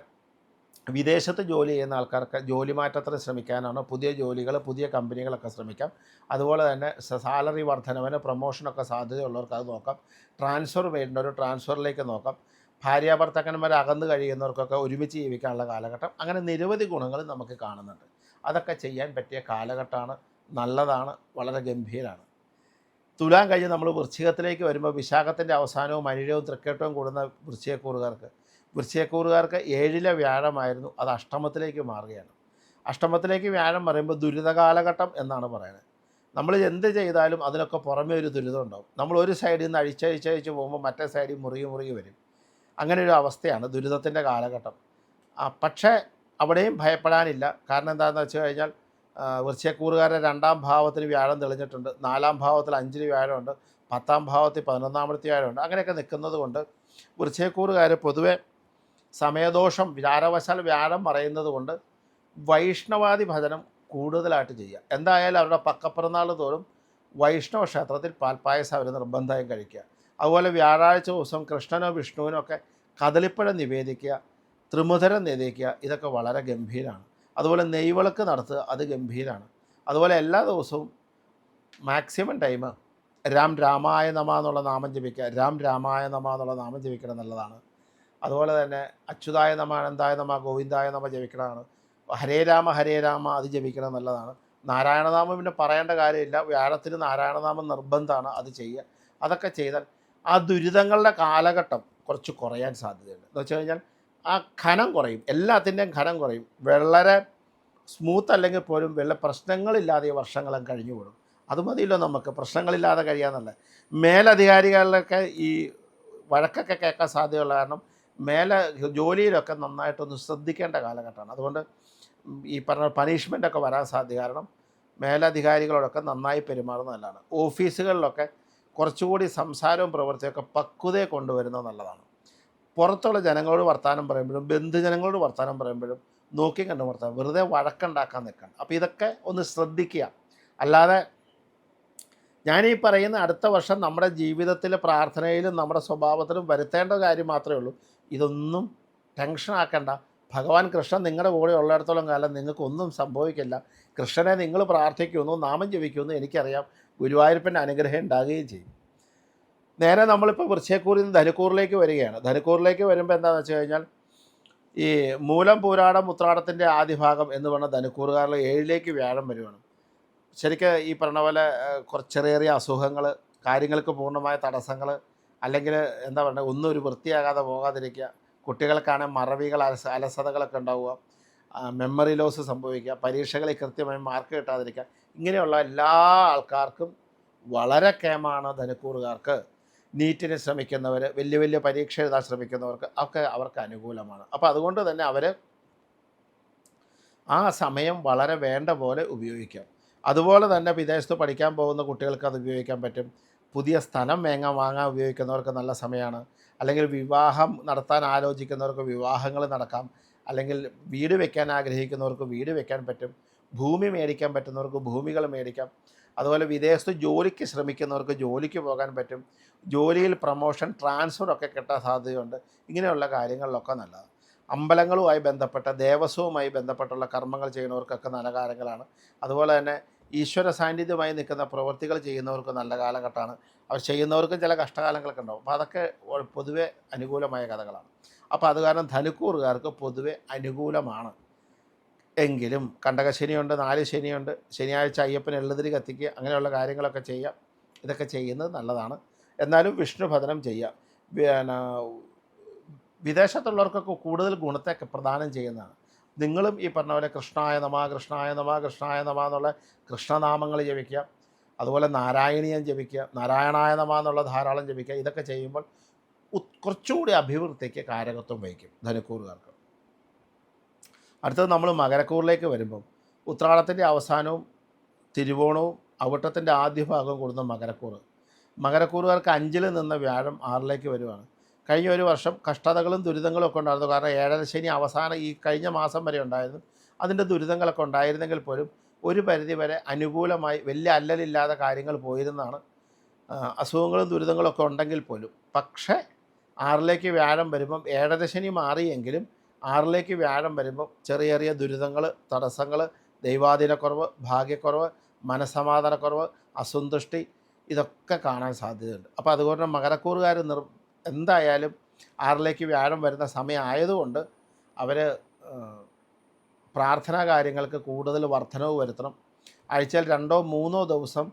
വിദേശത്ത് ജോലി ചെയ്യുന്ന ആൾക്കാർക്ക് ജോലി മാറ്റത്തിന് ശ്രമിക്കാനാണ്. പുതിയ ജോലികൾ, പുതിയ കമ്പനികളൊക്കെ ശ്രമിക്കാം. അതുപോലെ തന്നെ സാലറി വർധനവിന്, പ്രൊമോഷനൊക്കെ സാധ്യതയുള്ളവർക്ക് അത് നോക്കാം. ട്രാൻസ്ഫർ വേണ്ടവർ ട്രാൻസ്ഫറിലേക്ക് നോക്കാം. ഭാര്യാഭർത്താക്കന്മാർ അകന്ന് കഴിയുന്നവർക്കൊക്കെ ഒരുമിച്ച് ജീവിക്കാനുള്ള കാലഘട്ടം. അങ്ങനെ നിരവധി ഗുണങ്ങൾ നമുക്ക് കാണുന്നുണ്ട്. അതൊക്കെ ചെയ്യാൻ പറ്റിയ കാലഘട്ടമാണ്. നല്ലതാണ്, വളരെ ഗംഭീരമാണ്. തുലാം കഴിഞ്ഞ് നമ്മൾ വൃശ്ചികത്തിലേക്ക് വരുമ്പോൾ വിശാഖത്തിൻ്റെ അവസാനവും അനിഴവും തൃക്കേട്ടവും കൂടുന്ന വൃശ്ചികക്കൂറുകാർക്ക് 7-ലെ വ്യാഴമായിരുന്നു. അത് അഷ്ടമത്തിലേക്ക് മാറുകയാണ്. അഷ്ടമത്തിലേക്ക് വ്യാഴം പറയുമ്പോൾ ദുരിത കാലഘട്ടം എന്നാണ് പറയുന്നത്. നമ്മൾ എന്ത് ചെയ്താലും അതിനൊക്കെ പുറമേ ഒരു ദുരിതം ഉണ്ടാവും. നമ്മൾ ഒരു സൈഡിൽ നിന്ന് അഴിച്ചഴിച്ച് പോകുമ്പോൾ മറ്റേ സൈഡിൽ മുറുകി വരും. അങ്ങനെ ഒരു അവസ്ഥയാണ് ദുരിതത്തിൻ്റെ കാലഘട്ടം. പക്ഷേ അവിടെയും ഭയപ്പെടാനില്ല. കാരണം എന്താണെന്ന് വെച്ച് കഴിഞ്ഞാൽ വൃശ്ചികക്കൂറുകാരുടെ 2ാം ഭാവത്തിൽ വ്യാഴം തെളിഞ്ഞിട്ടുണ്ട്, 4ാം ഭാവത്തിൽ 5-ൽ വ്യാഴമുണ്ട്, 10ാം ഭാവത്തിൽ 11ാമത്തെ വ്യാഴമുണ്ട്. അങ്ങനെയൊക്കെ നിൽക്കുന്നത് കൊണ്ട് വൃശ്ചികക്കൂറുകാർ പൊതുവെ സമയദോഷം വിചാരവശാൽ വ്യാഴം മറയുന്നത് കൊണ്ട് വൈഷ്ണവാദി ഭജനം കൂടുതലായിട്ട് ചെയ്യുക. എന്തായാലും അവരുടെ പക്കപ്പിറന്നാൾ തോറും വൈഷ്ണവ ക്ഷേത്രത്തിൽ പാൽപ്പായസം അവർ നിർബന്ധമായും കഴിക്കുക. അതുപോലെ വ്യാഴാഴ്ച ദിവസം കൃഷ്ണനോ വിഷ്ണുവിനോ ഒക്കെ കദളിപ്പഴം നിവേദിക്കുക, ത്രിമുധരം നിവേദിക്കുക. ഇതൊക്കെ വളരെ ഗംഭീരമാണ്. അതുപോലെ നെയ്വിളക്ക് നടത്തുക, അത് ഗംഭീരമാണ്. അതുപോലെ എല്ലാ ദിവസവും മാക്സിമം ടൈം രാം രാമായ നമ എന്നുള്ള നാമം ജപിക്കുക, രാം രാമായ നമ എന്നുള്ള നാമം ജപിക്കണം എന്നുള്ളതാണ്. അതുപോലെ തന്നെ അച്യുതായ നമ, അനന്തായ നമ, ഗോവിന്ദായ നമ ജപിക്കണമാണ്. ഹരേ രാമ അത് ജപിക്കണം എന്നുള്ളതാണ്. നാരായണനാമം പിന്നെ പറയേണ്ട കാര്യമില്ല, വ്യാഴത്തിന് നാരായണനാമം നിർബന്ധമാണ്, അത് ചെയ്യുക. അതൊക്കെ ചെയ്താൽ ആ ദുരിതങ്ങളുടെ കാലഘട്ടം കുറച്ച് കുറയാൻ സാധ്യതയുണ്ട്. എന്ന് വെച്ച് കഴിഞ്ഞാൽ ആ ഖനം കുറയും, എല്ലാത്തിൻ്റെയും ഖനം കുറയും. വളരെ സ്മൂത്ത് അല്ലെങ്കിൽ പോലും വല്ല പ്രശ്നങ്ങളില്ലാതെ ഈ വർഷങ്ങളും കഴിഞ്ഞു കൂടും. അത് മതിയല്ലോ നമുക്ക്, പ്രശ്നങ്ങളില്ലാതെ കഴിയാമെന്നല്ല. മേലധികാരികളിലൊക്കെ ഈ വഴക്കൊക്കെ കേൾക്കാൻ സാധ്യതയുള്ള കാരണം ജോലിയിലൊക്കെ നന്നായിട്ടൊന്ന് ശ്രദ്ധിക്കേണ്ട കാലഘട്ടമാണ്. അതുകൊണ്ട് ഈ പറഞ്ഞ പണിഷ്മെൻ്റൊക്കെ വരാൻ സാധ്യത കാരണം മേലധികാരികളോടൊക്കെ നന്നായി പെരുമാറുന്നത് നല്ലതാണ്. ഓഫീസുകളിലൊക്കെ കുറച്ചുകൂടി സംസാരവും പ്രവൃത്തിയൊക്കെ പക്വതയെ കൊണ്ടുവരുന്നത് നല്ലതാണ്. പുറത്തുള്ള ജനങ്ങളോട് വർത്തമാനം പറയുമ്പോഴും ബന്ധുജനങ്ങളോട് വർത്തമാനം പറയുമ്പോഴും നോക്കി കണ്ട് വർത്തമാനം, വെറുതെ വഴക്കുണ്ടാക്കാൻ നിൽക്കണം. അപ്പോൾ ഇതൊക്കെ ഒന്ന് ശ്രദ്ധിക്കുക. അല്ലാതെ ഞാനീ പറയുന്ന അടുത്ത വർഷം നമ്മുടെ ജീവിതത്തിലെ പ്രാർത്ഥനയിലും നമ്മുടെ സ്വഭാവത്തിലും വരുത്തേണ്ട കാര്യം മാത്രമേ ഉള്ളൂ. ഇതൊന്നും ടെൻഷൻ ആക്കണ്ട. ഭഗവാൻ കൃഷ്ണൻ നിങ്ങളുടെ കൂടെ ഉള്ളിടത്തോളം കാലം നിങ്ങൾക്കൊന്നും സംഭവിക്കില്ല. കൃഷ്ണനെ നിങ്ങൾ പ്രാർത്ഥിക്കുമെന്നോ നാമം ജപിക്കുമെന്നോ എനിക്കറിയാം. ഗുരുവായൂരപ്പൻ്റെ അനുഗ്രഹം ഉണ്ടാകുകയും ചെയ്യും. നേരെ നമ്മളിപ്പോൾ വൃശ്ചികക്കൂറിൽ നിന്ന് ധനുക്കൂറിലേക്ക് വരികയാണ്. ധനുക്കൂറിലേക്ക് വരുമ്പോൾ എന്താണെന്ന് വെച്ച് കഴിഞ്ഞാൽ ഈ മൂലം പൂരാടം ഉത്രാടത്തിൻ്റെ ആദ്യ ഭാഗം എന്ന് പറഞ്ഞാൽ ധനുക്കൂറുകാരിൽ 7ലേക്ക് വ്യാഴം വരുവാണ്. ശരിക്കും ഈ പറഞ്ഞ പോലെ കുറച്ച് ചെറിയ അസുഖങ്ങൾ, കാര്യങ്ങൾക്ക് പൂർണ്ണമായ തടസ്സങ്ങൾ, അല്ലെങ്കിൽ എന്താ പറയുക, ഒന്നും ഒരു വൃത്തിയാകാതെ പോകാതിരിക്കുക, കുട്ടികൾക്കാണെങ്കിൽ മറവികൾ, അലസതകളൊക്കെ ഉണ്ടാവുക, മെമ്മറി ലോസ് സംഭവിക്കുക, പരീക്ഷകളിൽ കൃത്യമായി മാർക്ക് കിട്ടാതിരിക്കുക, ഇങ്ങനെയുള്ള എല്ലാ ആൾക്കാർക്കും വളരെ കേമാണ്. ധനുക്കൂറുകാർക്ക്, നീറ്റിന് ശ്രമിക്കുന്നവർ, വലിയ വലിയ പരീക്ഷ എഴുതാൻ ശ്രമിക്കുന്നവർക്ക് ഒക്കെ അവർക്ക് അനുകൂലമാണ്. അപ്പോൾ അതുകൊണ്ട് തന്നെ അവർ ആ സമയം വളരെ വേണ്ട പോലെ ഉപയോഗിക്കാം. അതുപോലെ തന്നെ വിദേശത്ത് പഠിക്കാൻ പോകുന്ന കുട്ടികൾക്ക് അത് ഉപയോഗിക്കാൻ പറ്റും. പുതിയ സ്ഥലം വാങ്ങാൻ ഉപയോഗിക്കുന്നവർക്ക് നല്ല സമയമാണ്. അല്ലെങ്കിൽ വിവാഹം നടത്താൻ ആലോചിക്കുന്നവർക്ക് വിവാഹങ്ങൾ നടക്കാം. അല്ലെങ്കിൽ വീട് വെക്കാൻ ആഗ്രഹിക്കുന്നവർക്ക് വീട് വെക്കാൻ പറ്റും. ഭൂമി മേടിക്കാൻ പറ്റുന്നവർക്ക് ഭൂമികൾ മേടിക്കാം. അതുപോലെ വിദേശത്ത് ജോലിക്ക് ശ്രമിക്കുന്നവർക്ക് ജോലിക്ക് പോകാൻ പറ്റും. ജോലിയിൽ പ്രമോഷൻ, ട്രാൻസ്ഫർ ഒക്കെ കിട്ടാൻ സാധ്യതയുണ്ട്. ഇങ്ങനെയുള്ള കാര്യങ്ങളിലൊക്കെ നല്ലതാണ്. അമ്പലങ്ങളുമായി ബന്ധപ്പെട്ട, ദേവസ്വവുമായി ബന്ധപ്പെട്ടുള്ള കർമ്മങ്ങൾ ചെയ്യുന്നവർക്കൊക്കെ നല്ല കാര്യങ്ങളാണ്. അതുപോലെ തന്നെ ഈശ്വര സാന്നിധ്യമായി നിൽക്കുന്ന പ്രവൃത്തികൾ ചെയ്യുന്നവർക്ക് നല്ല കാലഘട്ടമാണ്. അവർ ചെയ്യുന്നവർക്കും ചില കഷ്ടകാലങ്ങളൊക്കെ ഉണ്ടാവും. അപ്പോൾ അതൊക്കെ പൊതുവെ അനുകൂലമായ കഥകളാണ്. അപ്പോൾ അത് കാരണം ധനുക്കൂറുകാർക്ക് പൊതുവെ അനുകൂലമാണ്. എങ്കിലും കണ്ടകശനിയുണ്ട്, 4 ശനിയുണ്ട്. ശനിയാഴ്ച അയ്യപ്പന് എള്ളുതിരി കത്തിക്കുക, അങ്ങനെയുള്ള കാര്യങ്ങളൊക്കെ ചെയ്യുക. ഇതൊക്കെ ചെയ്യുന്നത് നല്ലതാണ്. എന്നാലും വിഷ്ണു ഭജനം ചെയ്യുക. പിന്നെ വിദേശത്തുള്ളവർക്കൊക്കെ കൂടുതൽ ഗുണത്തെയൊക്കെ പ്രദാനം ചെയ്യുന്നതാണ്. നിങ്ങളും ഈ പറഞ്ഞ പോലെ കൃഷ്ണായ നമ, കൃഷ്ണായ നമ, കൃഷ്ണായ നമ എന്നുള്ള കൃഷ്ണനാമങ്ങൾ ജപിക്കുക. അതുപോലെ നാരായണീയം ജപിക്കുക, നാരായണായ നമ എന്നുള്ള ധാരാളം ജപിക്കുക. ഇതൊക്കെ ചെയ്യുമ്പോൾ കുറച്ചുകൂടി അഭിവൃദ്ധിക്ക് കാരകത്വം വഹിക്കും ധനുക്കൂറുകാർക്ക്. അടുത്തത് നമ്മൾ മകരക്കൂറിലേക്ക് വരുമ്പം ഉത്രാടത്തിൻ്റെ അവസാനവും തിരുവോണവും അവിട്ടത്തിൻ്റെ ആദ്യ ഭാഗവും കൂടുന്ന മകരക്കൂറ്. മകരക്കൂറുകാർക്ക് 5-ൽ നിന്ന വ്യാഴം 6ലേക്ക് വരുവാണ്. കഴിഞ്ഞ ഒരു വർഷം കഷ്ടതകളും ദുരിതങ്ങളും ഒക്കെ ഉണ്ടായിരുന്നു. കാരണം 7ര ശനി അവസാനം ഈ കഴിഞ്ഞ മാസം വരെ ഉണ്ടായിരുന്നു. അതിൻ്റെ ദുരിതങ്ങളൊക്കെ ഉണ്ടായിരുന്നെങ്കിൽ പോലും ഒരു പരിധിവരെ അനുകൂലമായി വലിയ അല്ലലില്ലാതെ കാര്യങ്ങൾ പോയിരുന്നതാണ്. അസുഖങ്ങളും ദുരിതങ്ങളൊക്കെ ഉണ്ടെങ്കിൽ പോലും. പക്ഷേ 6ലേക്ക് വ്യാഴം വരുമ്പം 7ര ശനി മാറിയെങ്കിലും 6ലേക്ക് വ്യാഴം വരുമ്പം ചെറിയ ചെറിയ ദുരിതങ്ങൾ, തടസ്സങ്ങൾ, ദൈവാധീനക്കുറവ്, ഭാഗ്യക്കുറവ്, മനസ്സമാധാനക്കുറവ്, അസന്തുഷ്ടി, ഇതൊക്കെ കാണാൻ സാധ്യതയുണ്ട്. അപ്പോൾ അതുകൊണ്ട് മകരക്കൂറുകാർ എന്തായാലും 6ലേക്ക് വ്യാഴം വരുന്ന സമയം ആയതുകൊണ്ട് അവർ പ്രാർത്ഥനാ കാര്യങ്ങൾക്ക് കൂടുതൽ വർധനവ് വരുത്തണം. ആഴ്ചയിൽ 2-3 ദിവസം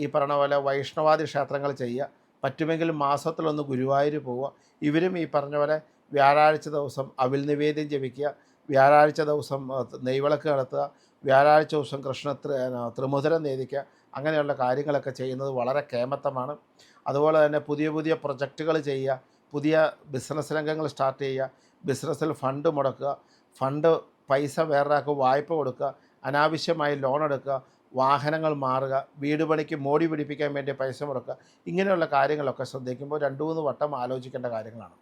ഈ പറഞ്ഞ പോലെ വൈഷ്ണവാദി ക്ഷേത്രങ്ങൾ ചെയ്യുക. പറ്റുമെങ്കിൽ മാസത്തിലൊന്ന് ഗുരുവായൂർ പോവുക. ഇവരും ഈ പറഞ്ഞ പോലെ വ്യാഴാഴ്ച ദിവസം അവിൽ നിവേദ്യം ജപിക്കുക, വ്യാഴാഴ്ച ദിവസം നെയ്വിളക്ക് നടത്തുക, വ്യാഴാഴ്ച ദിവസം ത്രിമുധരം നേദിക്കുക. അങ്ങനെയുള്ള കാര്യങ്ങളൊക്കെ ചെയ്യുന്നത് വളരെ കേമത്തമാണ്. അതുപോലെ തന്നെ പുതിയ പുതിയ പ്രൊജക്റ്റുകൾ ചെയ്യുക, പുതിയ ബിസിനസ് രംഗങ്ങൾ സ്റ്റാർട്ട് ചെയ്യുക, ബിസിനസ്സിൽ ഫണ്ട് മുടക്കുക, ഫണ്ട് പൈസ വേറൊരാൾക്ക് വായ്പ കൊടുക്കുക, അനാവശ്യമായി ലോൺ എടുക്കുക, വാഹനങ്ങൾ മാറുക, വീട് പണിക്ക് മോടി പിടിപ്പിക്കാൻ വേണ്ടി പൈസ മുടക്കുക, ഇങ്ങനെയുള്ള കാര്യങ്ങളൊക്കെ ശ്രദ്ധിക്കുമ്പോൾ 2-3 വട്ടം ആലോചിക്കേണ്ട കാര്യങ്ങളാണ്.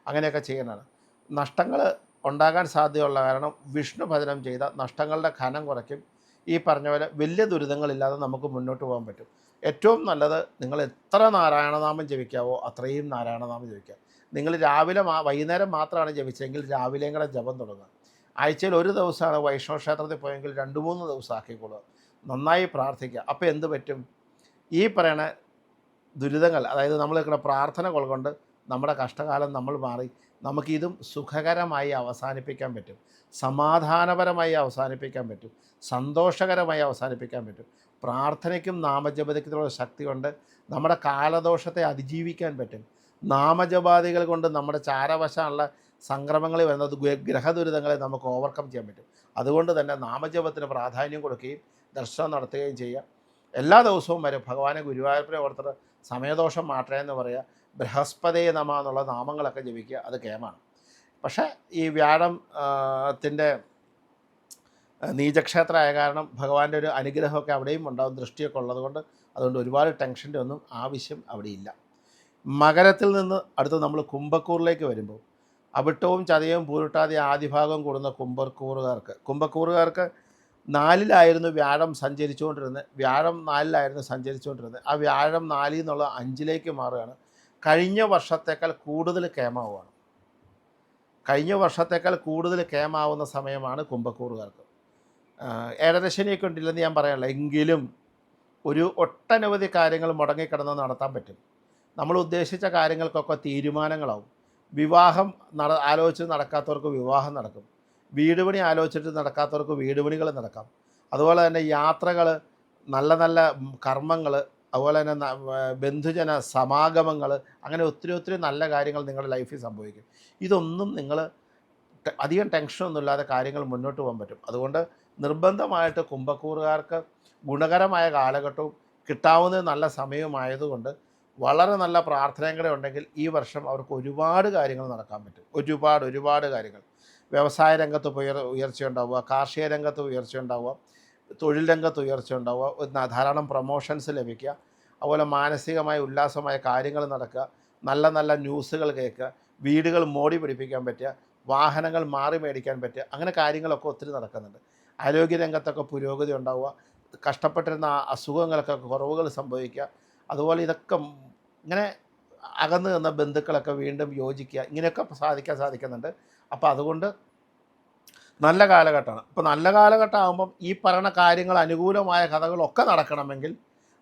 അങ്ങനെയൊക്കെ ചെയ്യേണ്ടതാണ്. നഷ്ടങ്ങൾ ഉണ്ടാകാൻ സാധ്യതയുള്ള കാരണം വിഷ്ണു ഭജനം ചെയ്ത നഷ്ടങ്ങളുടെ ഘനം കുറയ്ക്കും. ഈ പറഞ്ഞ പോലെ വലിയ ദുരിതങ്ങളില്ലാതെ നമുക്ക് മുന്നോട്ട് പോകാൻ പറ്റും. ഏറ്റവും നല്ലത് നിങ്ങൾ എത്ര നാരായണനാമം ജപിക്കാവോ അത്രയും നാരായണനാമം ജപിക്കുക. നിങ്ങൾ രാവിലെ വൈകുന്നേരം മാത്രമാണ് ജപിച്ചെങ്കിൽ രാവിലെയും കൂടെ ജപം തുടങ്ങുക. ആഴ്ചയിൽ ഒരു ദിവസമാണ് വൈഷ്ണവ ക്ഷേത്രത്തിൽ പോയെങ്കിൽ 2-3 ദിവസം ആക്കിക്കൊള്ളുക. നന്നായി പ്രാർത്ഥിക്കുക. അപ്പോൾ എന്ത് പറ്റും? ഈ പറയണ ദുരിതങ്ങൾ, അതായത് നമ്മൾ നിൽക്കുന്ന പ്രാർത്ഥനകൾ കൊണ്ട് നമ്മുടെ കഷ്ടകാലം നമ്മൾ മാറി നമുക്കിതും സുഖകരമായി അവസാനിപ്പിക്കാൻ പറ്റും, സമാധാനപരമായി അവസാനിപ്പിക്കാൻ പറ്റും, സന്തോഷകരമായി അവസാനിപ്പിക്കാൻ പറ്റും. പ്രാർത്ഥനയ്ക്കും നാമജപത്തിനുള്ള ശക്തി കൊണ്ട് നമ്മുടെ കാലദോഷത്തെ അതിജീവിക്കാൻ പറ്റും. നാമജപാദികൾ കൊണ്ട് നമ്മുടെ ചാരവശമുള്ള സംക്രമങ്ങളിൽ വരുന്നത് ഗ്രഹദുരിതങ്ങളെ നമുക്ക് ഓവർകം ചെയ്യാൻ പറ്റും. അതുകൊണ്ട് തന്നെ നാമജപത്തിന് പ്രാധാന്യം കൊടുക്കുകയും ദർശനം നടത്തുകയും ചെയ്യുക. എല്ലാ ദിവസവും വരെ ഭഗവാനെ ഗുരുവായൂരപ്പനെ ഓർത്തിട്ട് സമയദോഷം മാറ്റണേ എന്ന് പറയുക. ബൃഹസ്പതേ നമ എന്നുള്ള നാമങ്ങളൊക്കെ ജപിക്കുക. അത് കേമാണ്. പക്ഷേ ഈ വ്യാഴത്തിൻ്റെ നീചക്ഷേത്രമായ കാരണം ഭഗവാന്റെ ഒരു അനുഗ്രഹമൊക്കെ അവിടെയും ഉണ്ടാകും, ദൃഷ്ടിയൊക്കെ ഉള്ളതുകൊണ്ട്. അതുകൊണ്ട് ഒരുപാട് ടെൻഷൻ്റെ ഒന്നും ആവശ്യം അവിടെയില്ല. മകരത്തിൽ നിന്ന് അടുത്ത് നമ്മൾ കുംഭക്കൂറിലേക്ക് വരുമ്പോൾ അവിട്ടവും ചതയവും പൂരിട്ടാതി ആദിഭാഗവും കൂടുന്ന കുംഭക്കൂറുകാർക്ക് 4-ലായിരുന്നു വ്യാഴം സഞ്ചരിച്ചുകൊണ്ടിരുന്നത്. വ്യാഴം 4-ലായിരുന്നു സഞ്ചരിച്ചുകൊണ്ടിരുന്നത്. ആ വ്യാഴം 4 എന്നുള്ള 5-ലേക്ക് മാറുകയാണ്. കഴിഞ്ഞ വർഷത്തേക്കാൾ കൂടുതൽ കേമാവുകയാണ്. കഴിഞ്ഞ വർഷത്തേക്കാൾ കൂടുതൽ കേമാവുന്ന സമയമാണ് കുംഭക്കൂറുകാർക്ക്. ഏഴരശനിയൊക്കെ ഉണ്ടില്ലെന്ന് ഞാൻ പറയാനില്ല, എങ്കിലും ഒരു ഒട്ടനവധി കാര്യങ്ങൾ മുടങ്ങിക്കിടന്ന് നടത്താൻ പറ്റും. നമ്മൾ ഉദ്ദേശിച്ച കാര്യങ്ങൾക്കൊക്കെ തീരുമാനങ്ങളാവും. വിവാഹം ആലോചിച്ച് നടക്കാത്തവർക്ക് വിവാഹം നടക്കും. വീട് പണി ആലോചിച്ചിട്ട് നടക്കാത്തവർക്ക് വീട് പണികൾ നടക്കാം. അതുപോലെ തന്നെ യാത്രകൾ, നല്ല നല്ല കർമ്മങ്ങൾ, അതുപോലെ തന്നെ ബന്ധുജന സമാഗമങ്ങൾ, അങ്ങനെ ഒത്തിരി നല്ല കാര്യങ്ങൾ നിങ്ങളുടെ ലൈഫിൽ സംഭവിക്കും. ഇതൊന്നും നിങ്ങൾ അധികം ടെൻഷനൊന്നുമില്ലാതെ കാര്യങ്ങൾ മുന്നോട്ട് പോകാൻ പറ്റും. അതുകൊണ്ട് നിർബന്ധമായിട്ട് കുംഭക്കൂറുകാർക്ക് ഗുണകരമായ കാലഘട്ടവും കിട്ടാവുന്ന നല്ല സമയവുമായതുകൊണ്ട് വളരെ നല്ല പ്രാർത്ഥനയും കൂടെ ഉണ്ടെങ്കിൽ ഈ വർഷം അവർക്ക് ഒരുപാട് കാര്യങ്ങൾ നടക്കാൻ പറ്റും. ഒരുപാട് കാര്യങ്ങൾ. വ്യവസായ രംഗത്ത് ഉയർച്ച ഉണ്ടാവുക, കാർഷിക രംഗത്ത് ഉയർച്ച ഉണ്ടാവുക, തൊഴിൽ രംഗത്ത് ഉയർച്ച ഉണ്ടാവുക, ധാരാളം പ്രൊമോഷൻസ് ലഭിക്കുക, അതുപോലെ മാനസികമായ ഉല്ലാസമായ കാര്യങ്ങൾ നടക്കുക, നല്ല ന്യൂസുകൾ കേൾക്കുക, വീടുകൾ മോടി പിടിപ്പിക്കാൻ പറ്റുക, വാഹനങ്ങൾ മാറി മേടിക്കാൻ പറ്റുക, അങ്ങനെ കാര്യങ്ങളൊക്കെ ഒത്തിരി നടക്കുന്നുണ്ട്. ആരോഗ്യരംഗത്തൊക്കെ പുരോഗതി ഉണ്ടാവുക, കഷ്ടപ്പെട്ടിരുന്ന അസുഖങ്ങളൊക്കെ കുറവുകൾ സംഭവിക്കുക, അതുപോലെ ഇതൊക്കെ ഇങ്ങനെ അകന്നു നിന്ന ബന്ധുക്കളൊക്കെ വീണ്ടും യോജിക്കുക, ഇങ്ങനെയൊക്കെ സാധിക്കുന്നുണ്ട്. അപ്പോൾ അതുകൊണ്ട് നല്ല കാലഘട്ടമാണ്. അപ്പോൾ നല്ല കാലഘട്ടം ആകുമ്പം ഈ പറയുന്ന കാര്യങ്ങൾ, അനുകൂലമായ കഥകളൊക്കെ നടക്കണമെങ്കിൽ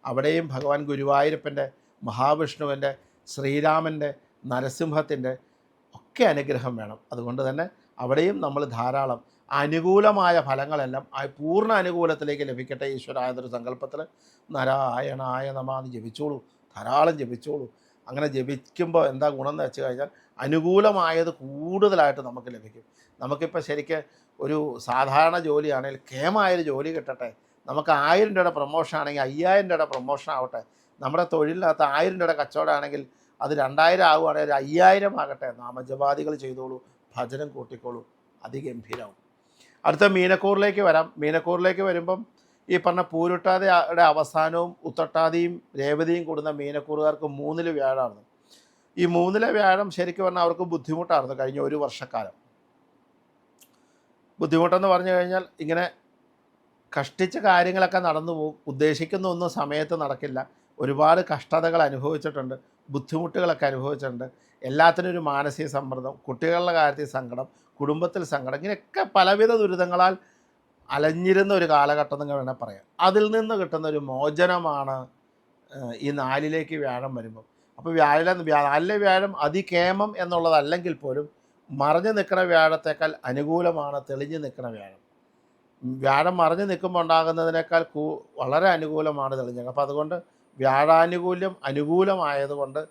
അവിടെയും ഭഗവാൻ ഗുരുവായൂരപ്പൻ്റെ, മഹാവിഷ്ണുവിൻ്റെ, ശ്രീരാമൻ്റെ, നരസിംഹത്തിൻ്റെ ഒക്കെ അനുഗ്രഹം വേണം. അതുകൊണ്ട് തന്നെ അവിടെയും നമ്മൾ ധാരാളം അനുകൂലമായ ഫലങ്ങളെല്ലാം പൂർണ്ണ അനുകൂലത്തിലേക്ക് ലഭിക്കട്ടെ ഈശ്വരായൊരു സങ്കല്പത്തിൽ നാരായണായ നമാന്ന് ജപിച്ചോളൂ, ധാരാളം ജപിച്ചോളൂ. അങ്ങനെ ജപിക്കുമ്പോൾ എന്താ ഗുണം എന്ന് വെച്ച് കഴിഞ്ഞാൽ അനുകൂലമായത് കൂടുതലായിട്ട് നമുക്ക് ലഭിക്കും. നമുക്കിപ്പോൾ ശരിക്ക് ഒരു സാധാരണ ജോലിയാണെങ്കിൽ കേമായൊരു ജോലി കിട്ടട്ടെ, നമുക്ക് 1000 രൂപയുടെ പ്രൊമോഷൻ ആണെങ്കിൽ 5000 രൂപയുടെ പ്രൊമോഷൻ ആവട്ടെ, നമ്മുടെ തൊഴിലിനകത്ത് 1000 രൂപയുടെ കച്ചവടമാണെങ്കിൽ അത് 2000 ആകുവാണെങ്കിൽ 5000 ആകട്ടെ. നാമജപാദികൾ ചെയ്തോളൂ, ഭജനം കൂട്ടിക്കോളൂ, അതിഗംഭീരമാവും. അടുത്ത മീനക്കൂറിലേക്ക് വരാം. മീനക്കൂറിലേക്ക് വരുമ്പം ഈ പറഞ്ഞ പൂരുട്ടാതിയുടെ അവസാനവും ഉത്രട്ടാതിയും രേവതിയും കൂടുന്ന മീനക്കൂറുകാർക്ക് 3-ൽ വ്യാഴമാണ്. ഈ 3-ലെ വ്യാഴം ശരിക്കും പറഞ്ഞാൽ അവർക്ക് ബുദ്ധിമുട്ടായിരുന്നു കഴിഞ്ഞ ഒരു വർഷക്കാലം. ബുദ്ധിമുട്ടെന്ന് പറഞ്ഞു കഴിഞ്ഞാൽ ഇങ്ങനെ കഷ്ടിച്ച കാര്യങ്ങളൊക്കെ നടന്നു പോകും, ഉദ്ദേശിക്കുന്ന ഒന്നും സമയത്ത് നടക്കില്ല, ഒരുപാട് കഷ്ടതകൾ അനുഭവിച്ചിട്ടുണ്ട്, ബുദ്ധിമുട്ടുകളൊക്കെ അനുഭവിച്ചിട്ടുണ്ട്, എല്ലാത്തിനും ഒരു മാനസിക സമ്മർദ്ദം, കുട്ടികളുടെ കാര്യത്തിൽ സങ്കടം, കുടുംബത്തിൽ സങ്കടം, ഇങ്ങനെയൊക്കെ പലവിധ ദുരിതങ്ങളാൽ അലഞ്ഞിരുന്ന ഒരു കാലഘട്ടം എന്ന് വേണേൽ പറയാം. അതിൽ നിന്ന് കിട്ടുന്ന ഒരു മോചനമാണ് ഈ 4-ലേക്ക് വ്യാഴം വരുമ്പോൾ. അപ്പോൾ 4-ലെ വ്യാഴം അതികേമം എന്നുള്ളതല്ലെങ്കിൽ പോലും മറഞ്ഞു നിൽക്കുന്ന വ്യാഴത്തേക്കാൾ അനുകൂലമാണ് തെളിഞ്ഞു നിൽക്കുന്ന വ്യാഴം. വ്യാഴം മറഞ്ഞു നിൽക്കുമ്പോൾ ഉണ്ടാകുന്നതിനേക്കാൾ വളരെ അനുകൂലമാണ് തെളിഞ്ഞത്. അപ്പോൾ അതുകൊണ്ട് വ്യാഴാനുകൂല്യം അനുകൂലമായതുകൊണ്ട്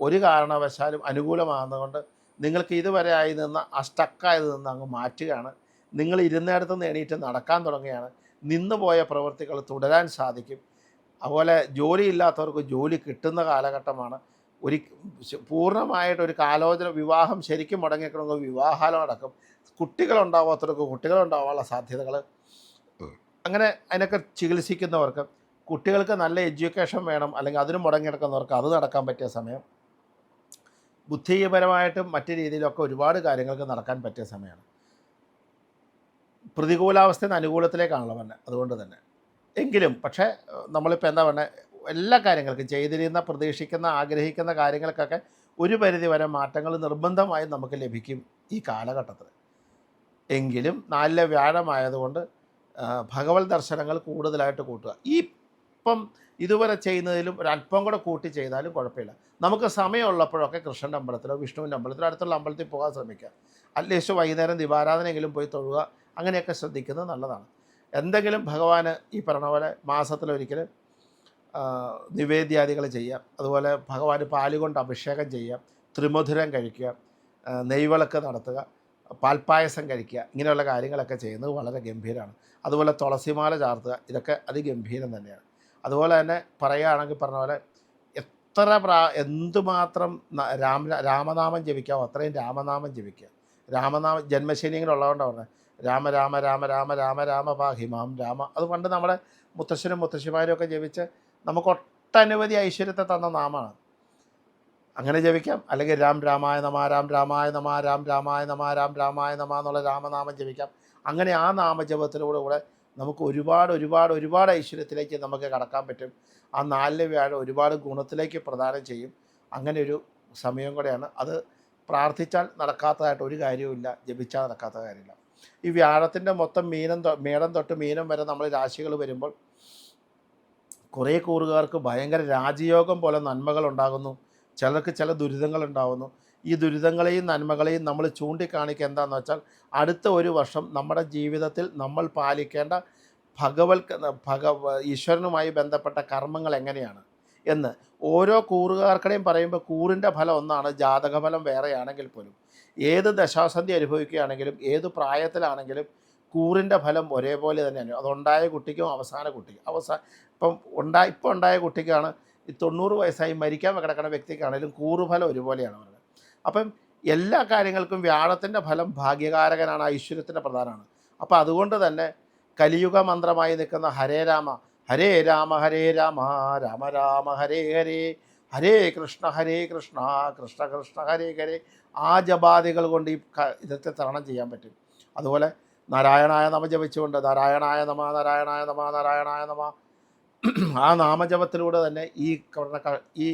ഒരു കാരണവശാലും അനുകൂലമാകുന്നതുകൊണ്ട് നിങ്ങൾക്ക് ഇതുവരെ ആയി നിന്ന് ആ സ്റ്റക്കായത് നിന്ന് അങ്ങ് മാറ്റുകയാണ്. നിങ്ങൾ ഇരുന്നിടത്ത് നിന്ന് എണീറ്റ് നടക്കാൻ തുടങ്ങുകയാണ്. നിന്നുപോയ പ്രവൃത്തികൾ തുടരാൻ സാധിക്കും. അതുപോലെ ജോലിയില്ലാത്തവർക്ക് ജോലി കിട്ടുന്ന കാലഘട്ടമാണ്. പൂർണ്ണമായിട്ടൊരു കാലോചന വിവാഹം ശരിക്കും മുടങ്ങിക്കണമെങ്കിൽ വിവാഹാലം അടക്കം കുട്ടികളുണ്ടാവാത്തവർക്ക് കുട്ടികളുണ്ടാവാനുള്ള സാധ്യതകൾ, അങ്ങനെ അതിനൊക്കെ ചികിത്സിക്കുന്നവർക്ക്, കുട്ടികൾക്ക് നല്ല എഡ്യൂക്കേഷൻ വേണം അല്ലെങ്കിൽ അതിന് മുടങ്ങിയെടുക്കുന്നവർക്ക് അത് നടക്കാൻ പറ്റിയ സമയം, ബുദ്ധിപരമായിട്ടും മറ്റു രീതിയിലൊക്കെ ഒരുപാട് കാര്യങ്ങൾക്ക് നടക്കാൻ പറ്റിയ സമയമാണ്. പ്രതികൂലാവസ്ഥയിൽ നിന്ന് അനുകൂലത്തിലേക്കാണല്ലോ പറഞ്ഞത്. അതുകൊണ്ട് തന്നെ എങ്കിലും പക്ഷേ നമ്മളിപ്പോൾ എന്താ പറഞ്ഞത്, എല്ലാ കാര്യങ്ങൾക്കും ചെയ്തിരുന്ന പ്രതീക്ഷിക്കുന്ന ആഗ്രഹിക്കുന്ന കാര്യങ്ങൾക്കൊക്കെ ഒരു പരിധി വരെ മാറ്റങ്ങൾ നിർബന്ധമായും നമുക്ക് ലഭിക്കും ഈ കാലഘട്ടത്തിൽ. എങ്കിലും 4 വ്യാഴമായതുകൊണ്ട് ഭഗവത് ദർശനങ്ങൾ കൂടുതലായിട്ട് കൂട്ടുക. ഇപ്പം ഇതുവരെ ചെയ്യുന്നതിലും ഒരല്പം കൂടെ കൂട്ടി ചെയ്താലും കുഴപ്പമില്ല. നമുക്ക് സമയമുള്ളപ്പോഴൊക്കെ കൃഷ്ണൻ്റെ അമ്പലത്തിലോ വിഷ്ണുവിൻ്റെ അമ്പലത്തിലോ അടുത്തുള്ള അമ്പലത്തിൽ പോകാൻ ശ്രമിക്കുക. അറ്റ്ലീസ്റ്റ് വൈകുന്നേരം ദീപാരാധനയെങ്കിലും പോയി തൊഴുക. അങ്ങനെയൊക്കെ ശ്രദ്ധിക്കുന്നത് നല്ലതാണ്. എന്തെങ്കിലും ഭഗവാന് ഈ പറഞ്ഞ പോലെ മാസത്തിലൊരിക്കൽ നിവേദ്യാദികൾ ചെയ്യാം. അതുപോലെ ഭഗവാന് പാലുകൊണ്ട് അഭിഷേകം ചെയ്യാം, ത്രിമധുരം കഴിക്കുക, നെയ്വിളക്ക് നടത്തുക, പാൽപ്പായസം കഴിക്കുക. ഇങ്ങനെയുള്ള കാര്യങ്ങളൊക്കെ ചെയ്യുന്നത് വളരെ ഗംഭീരമാണ്. അതുപോലെ തുളസിമാല ചാർത്തുക, ഇതൊക്കെ അതിഗംഭീരം തന്നെയാണ്. അതുപോലെ തന്നെ പറയുകയാണെങ്കിൽ പറഞ്ഞ പോലെ എന്തുമാത്രം രാമനാമം ജപിക്കാമോ അത്രയും രാമനാമം ജപിക്കുക. രാമനാമം ജന്മശനികളുള്ളതുകൊണ്ടാണ് പറഞ്ഞത് രാമ രാമ രാമ രാമ രാമ രാമ പാഹിമാം രാമ. അത് പണ്ട് നമ്മുടെ മുത്തശ്ശനും മുത്തശ്ശിമാരും ഒക്കെ ജപിച്ച് നമുക്ക് ഒട്ടനവധി ഐശ്വര്യത്തെ തന്ന നാമമാണ്. അങ്ങനെ ജപിക്കാം. അല്ലെങ്കിൽ രാം രാമായ നമ രാം രാമായ നമ രാം രാമായ നമ രാം രാമായ നമ എന്നുള്ള രാമനാമം ജപിക്കാം. അങ്ങനെ ആ നാമജപത്തിലൂടെ നമുക്ക് ഒരുപാട് ഐശ്വര്യത്തിലേക്ക് നമുക്ക് കടക്കാൻ പറ്റും. ആ 4 വ്യാഴം ഒരുപാട് ഗുണത്തിലേക്ക് പ്രദാനം ചെയ്യും. അങ്ങനെ ഒരു സമയം കൂടെയാണ്. അത് പ്രാർത്ഥിച്ചാൽ നടക്കാത്തതായിട്ട് ഒരു കാര്യവുമില്ല, ജപിച്ചാൽ നടക്കാത്ത കാര്യമില്ല. ഈ വ്യാഴത്തിൻ്റെ മൊത്തം മേടം തൊട്ട് മീനം വരെ നമ്മൾ രാശികൾ വരുമ്പോൾ കുറേ കൂറുകാർക്ക് ഭയങ്കര രാജയോഗം പോലെ നന്മകൾ ഉണ്ടാകുന്നു, ചിലർക്ക് ചില ദുരിതങ്ങൾ ഉണ്ടാകുന്നു. ഈ ദുരിതങ്ങളെയും നന്മകളെയും നമ്മൾ ചൂണ്ടിക്കാണിക്കുക എന്താണെന്ന് വെച്ചാൽ അടുത്ത ഒരു വർഷം നമ്മുടെ ജീവിതത്തിൽ നമ്മൾ പാലിക്കേണ്ട ഈശ്വരനുമായി ബന്ധപ്പെട്ട കർമ്മങ്ങൾ എങ്ങനെയാണ് എന്ന് ഓരോ കൂറുകാർക്കിടെയും പറയുമ്പോൾ കൂറിൻ്റെ ഫലം ഒന്നാണ്, ജാതകഫലം വേറെയാണെങ്കിൽ പോലും ഏത് ദശാസന്ധി അനുഭവിക്കുകയാണെങ്കിലും ഏത് പ്രായത്തിലാണെങ്കിലും കൂറിൻ്റെ ഫലം ഒരേപോലെ തന്നെയാണ്. അതുണ്ടായ കുട്ടിക്കും അവസാന കുട്ടിക്കും ഇപ്പോൾ ഉണ്ടായ കുട്ടിക്കാണ് ഈ 90 വയസ്സായി മരിക്കാൻ കിടക്കുന്ന വ്യക്തിക്കാണെങ്കിലും കൂറുഫലം ഒരുപോലെയാണ് പറയുന്നത്. അപ്പം എല്ലാ കാര്യങ്ങൾക്കും വ്യാഴത്തിൻ്റെ ഫലം ഭാഗ്യകാരകനാണ്, ഐശ്വര്യത്തിൻ്റെ പ്രധാനമാണ്. അപ്പോൾ അതുകൊണ്ട് തന്നെ കലിയുഗ മന്ത്രമായി നിൽക്കുന്ന ഹരേ രാമ ഹരേ രാമ രാമ രാമ ഹരേ ഹരേ ഹരേ കൃഷ്ണ കൃഷ്ണ കൃഷ്ണ ഹരേ ഹരേ ആ ജപാദികൾ കൊണ്ട് ഈ ഇതൊക്കെ തരണം ചെയ്യാൻ പറ്റും. അതുപോലെ നാരായണായ നമ ജപിച്ചുകൊണ്ട് നാരായണായ നമ നാരായണായ നമ നാരായണായ നമ ആ നാമജപത്തിലൂടെ തന്നെ ഈ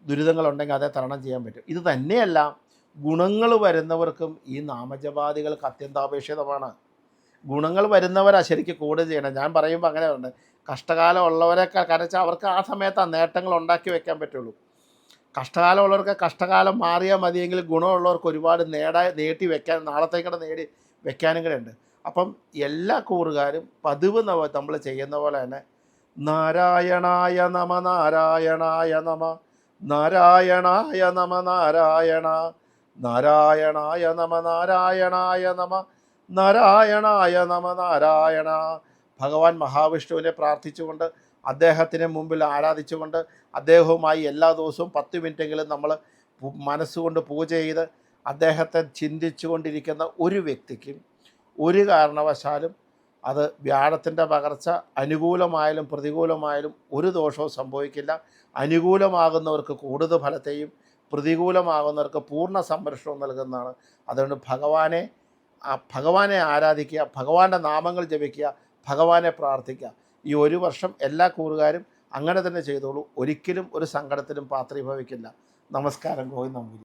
ദുരിതങ്ങളുണ്ടെങ്കിൽ അതേ തരണം ചെയ്യാൻ പറ്റും. ഇത് തന്നെയല്ല, ഗുണങ്ങൾ വരുന്നവർക്കും ഈ നാമജപാദികൾക്ക് അത്യന്താപേക്ഷിതമാണ്. ഗുണങ്ങൾ വരുന്നവരാണ് ശരിക്കും കൂടുതൽ ചെയ്യണം. ഞാൻ പറയുമ്പോൾ അങ്ങനെ ഉണ്ട്, കഷ്ടകാലം ഉള്ളവരെയൊക്കെ കരച്ചാൽ അവർക്ക് ആ സമയത്ത് ആ നേട്ടങ്ങൾ ഉണ്ടാക്കി വെക്കാൻ പറ്റുള്ളൂ. കഷ്ടകാലം ഉള്ളവർക്ക് കഷ്ടകാലം മാറിയാൽ മതിയെങ്കിൽ ഗുണമുള്ളവർക്ക് ഒരുപാട് നീട്ടി വെക്കാൻ, നാളത്തേക്കൂടെ നേടി വെക്കാനും കൂടെ ഉണ്ട്. അപ്പം എല്ലാ കൂറുകാരും പതിവ് നമ്മൾ ചെയ്യുന്ന പോലെ തന്നെ നാരായണായ നമ നാരായണായ നമ നാരായണായ നമ നാരായണ നാരായണായ നമ നാരായണായ നമ നാരായണായ നമ നാരായണ. ഭഗവാൻ മഹാവിഷ്ണുവിനെ പ്രാർത്ഥിച്ചുകൊണ്ട് അദ്ദേഹത്തിന് മുമ്പിൽ ആരാധിച്ചുകൊണ്ട് അദ്ദേഹവുമായി എല്ലാ ദിവസവും 10 മിനിറ്റെങ്കിലും നമ്മൾ മനസ്സുകൊണ്ട് പൂജ ചെയ്ത് അദ്ദേഹത്തെ ചിന്തിച്ചു കൊണ്ടിരിക്കുന്ന ഒരു വ്യക്തിക്കും ഒരു കാരണവശാലും അത് വ്യാഴത്തിൻ്റെ പകർച്ച അനുകൂലമായാലും പ്രതികൂലമായാലും ഒരു ദോഷവും സംഭവിക്കില്ല. അനുകൂലമാകുന്നവർക്ക് കൂടുതൽ ഫലത്തെയും പ്രതികൂലമാകുന്നവർക്ക് പൂർണ്ണ സംരക്ഷണവും നൽകുന്നതാണ്. അതുകൊണ്ട് ഭഗവാനെ ആരാധിക്കുക, ഭഗവാന്റെ നാമങ്ങൾ ജപിക്കുക, ഭഗവാനെ പ്രാർത്ഥിക്കുക. ഈ ഒരു വർഷം എല്ലാ കൂറുകാരും അങ്ങനെ തന്നെ ചെയ്തോളൂ. ഒരിക്കലും ഒരു സങ്കടത്തിലും പാത്രീഭവിക്കില്ല. നമസ്കാരം. ഗോവിന്ദ നമ്പൂതിരി.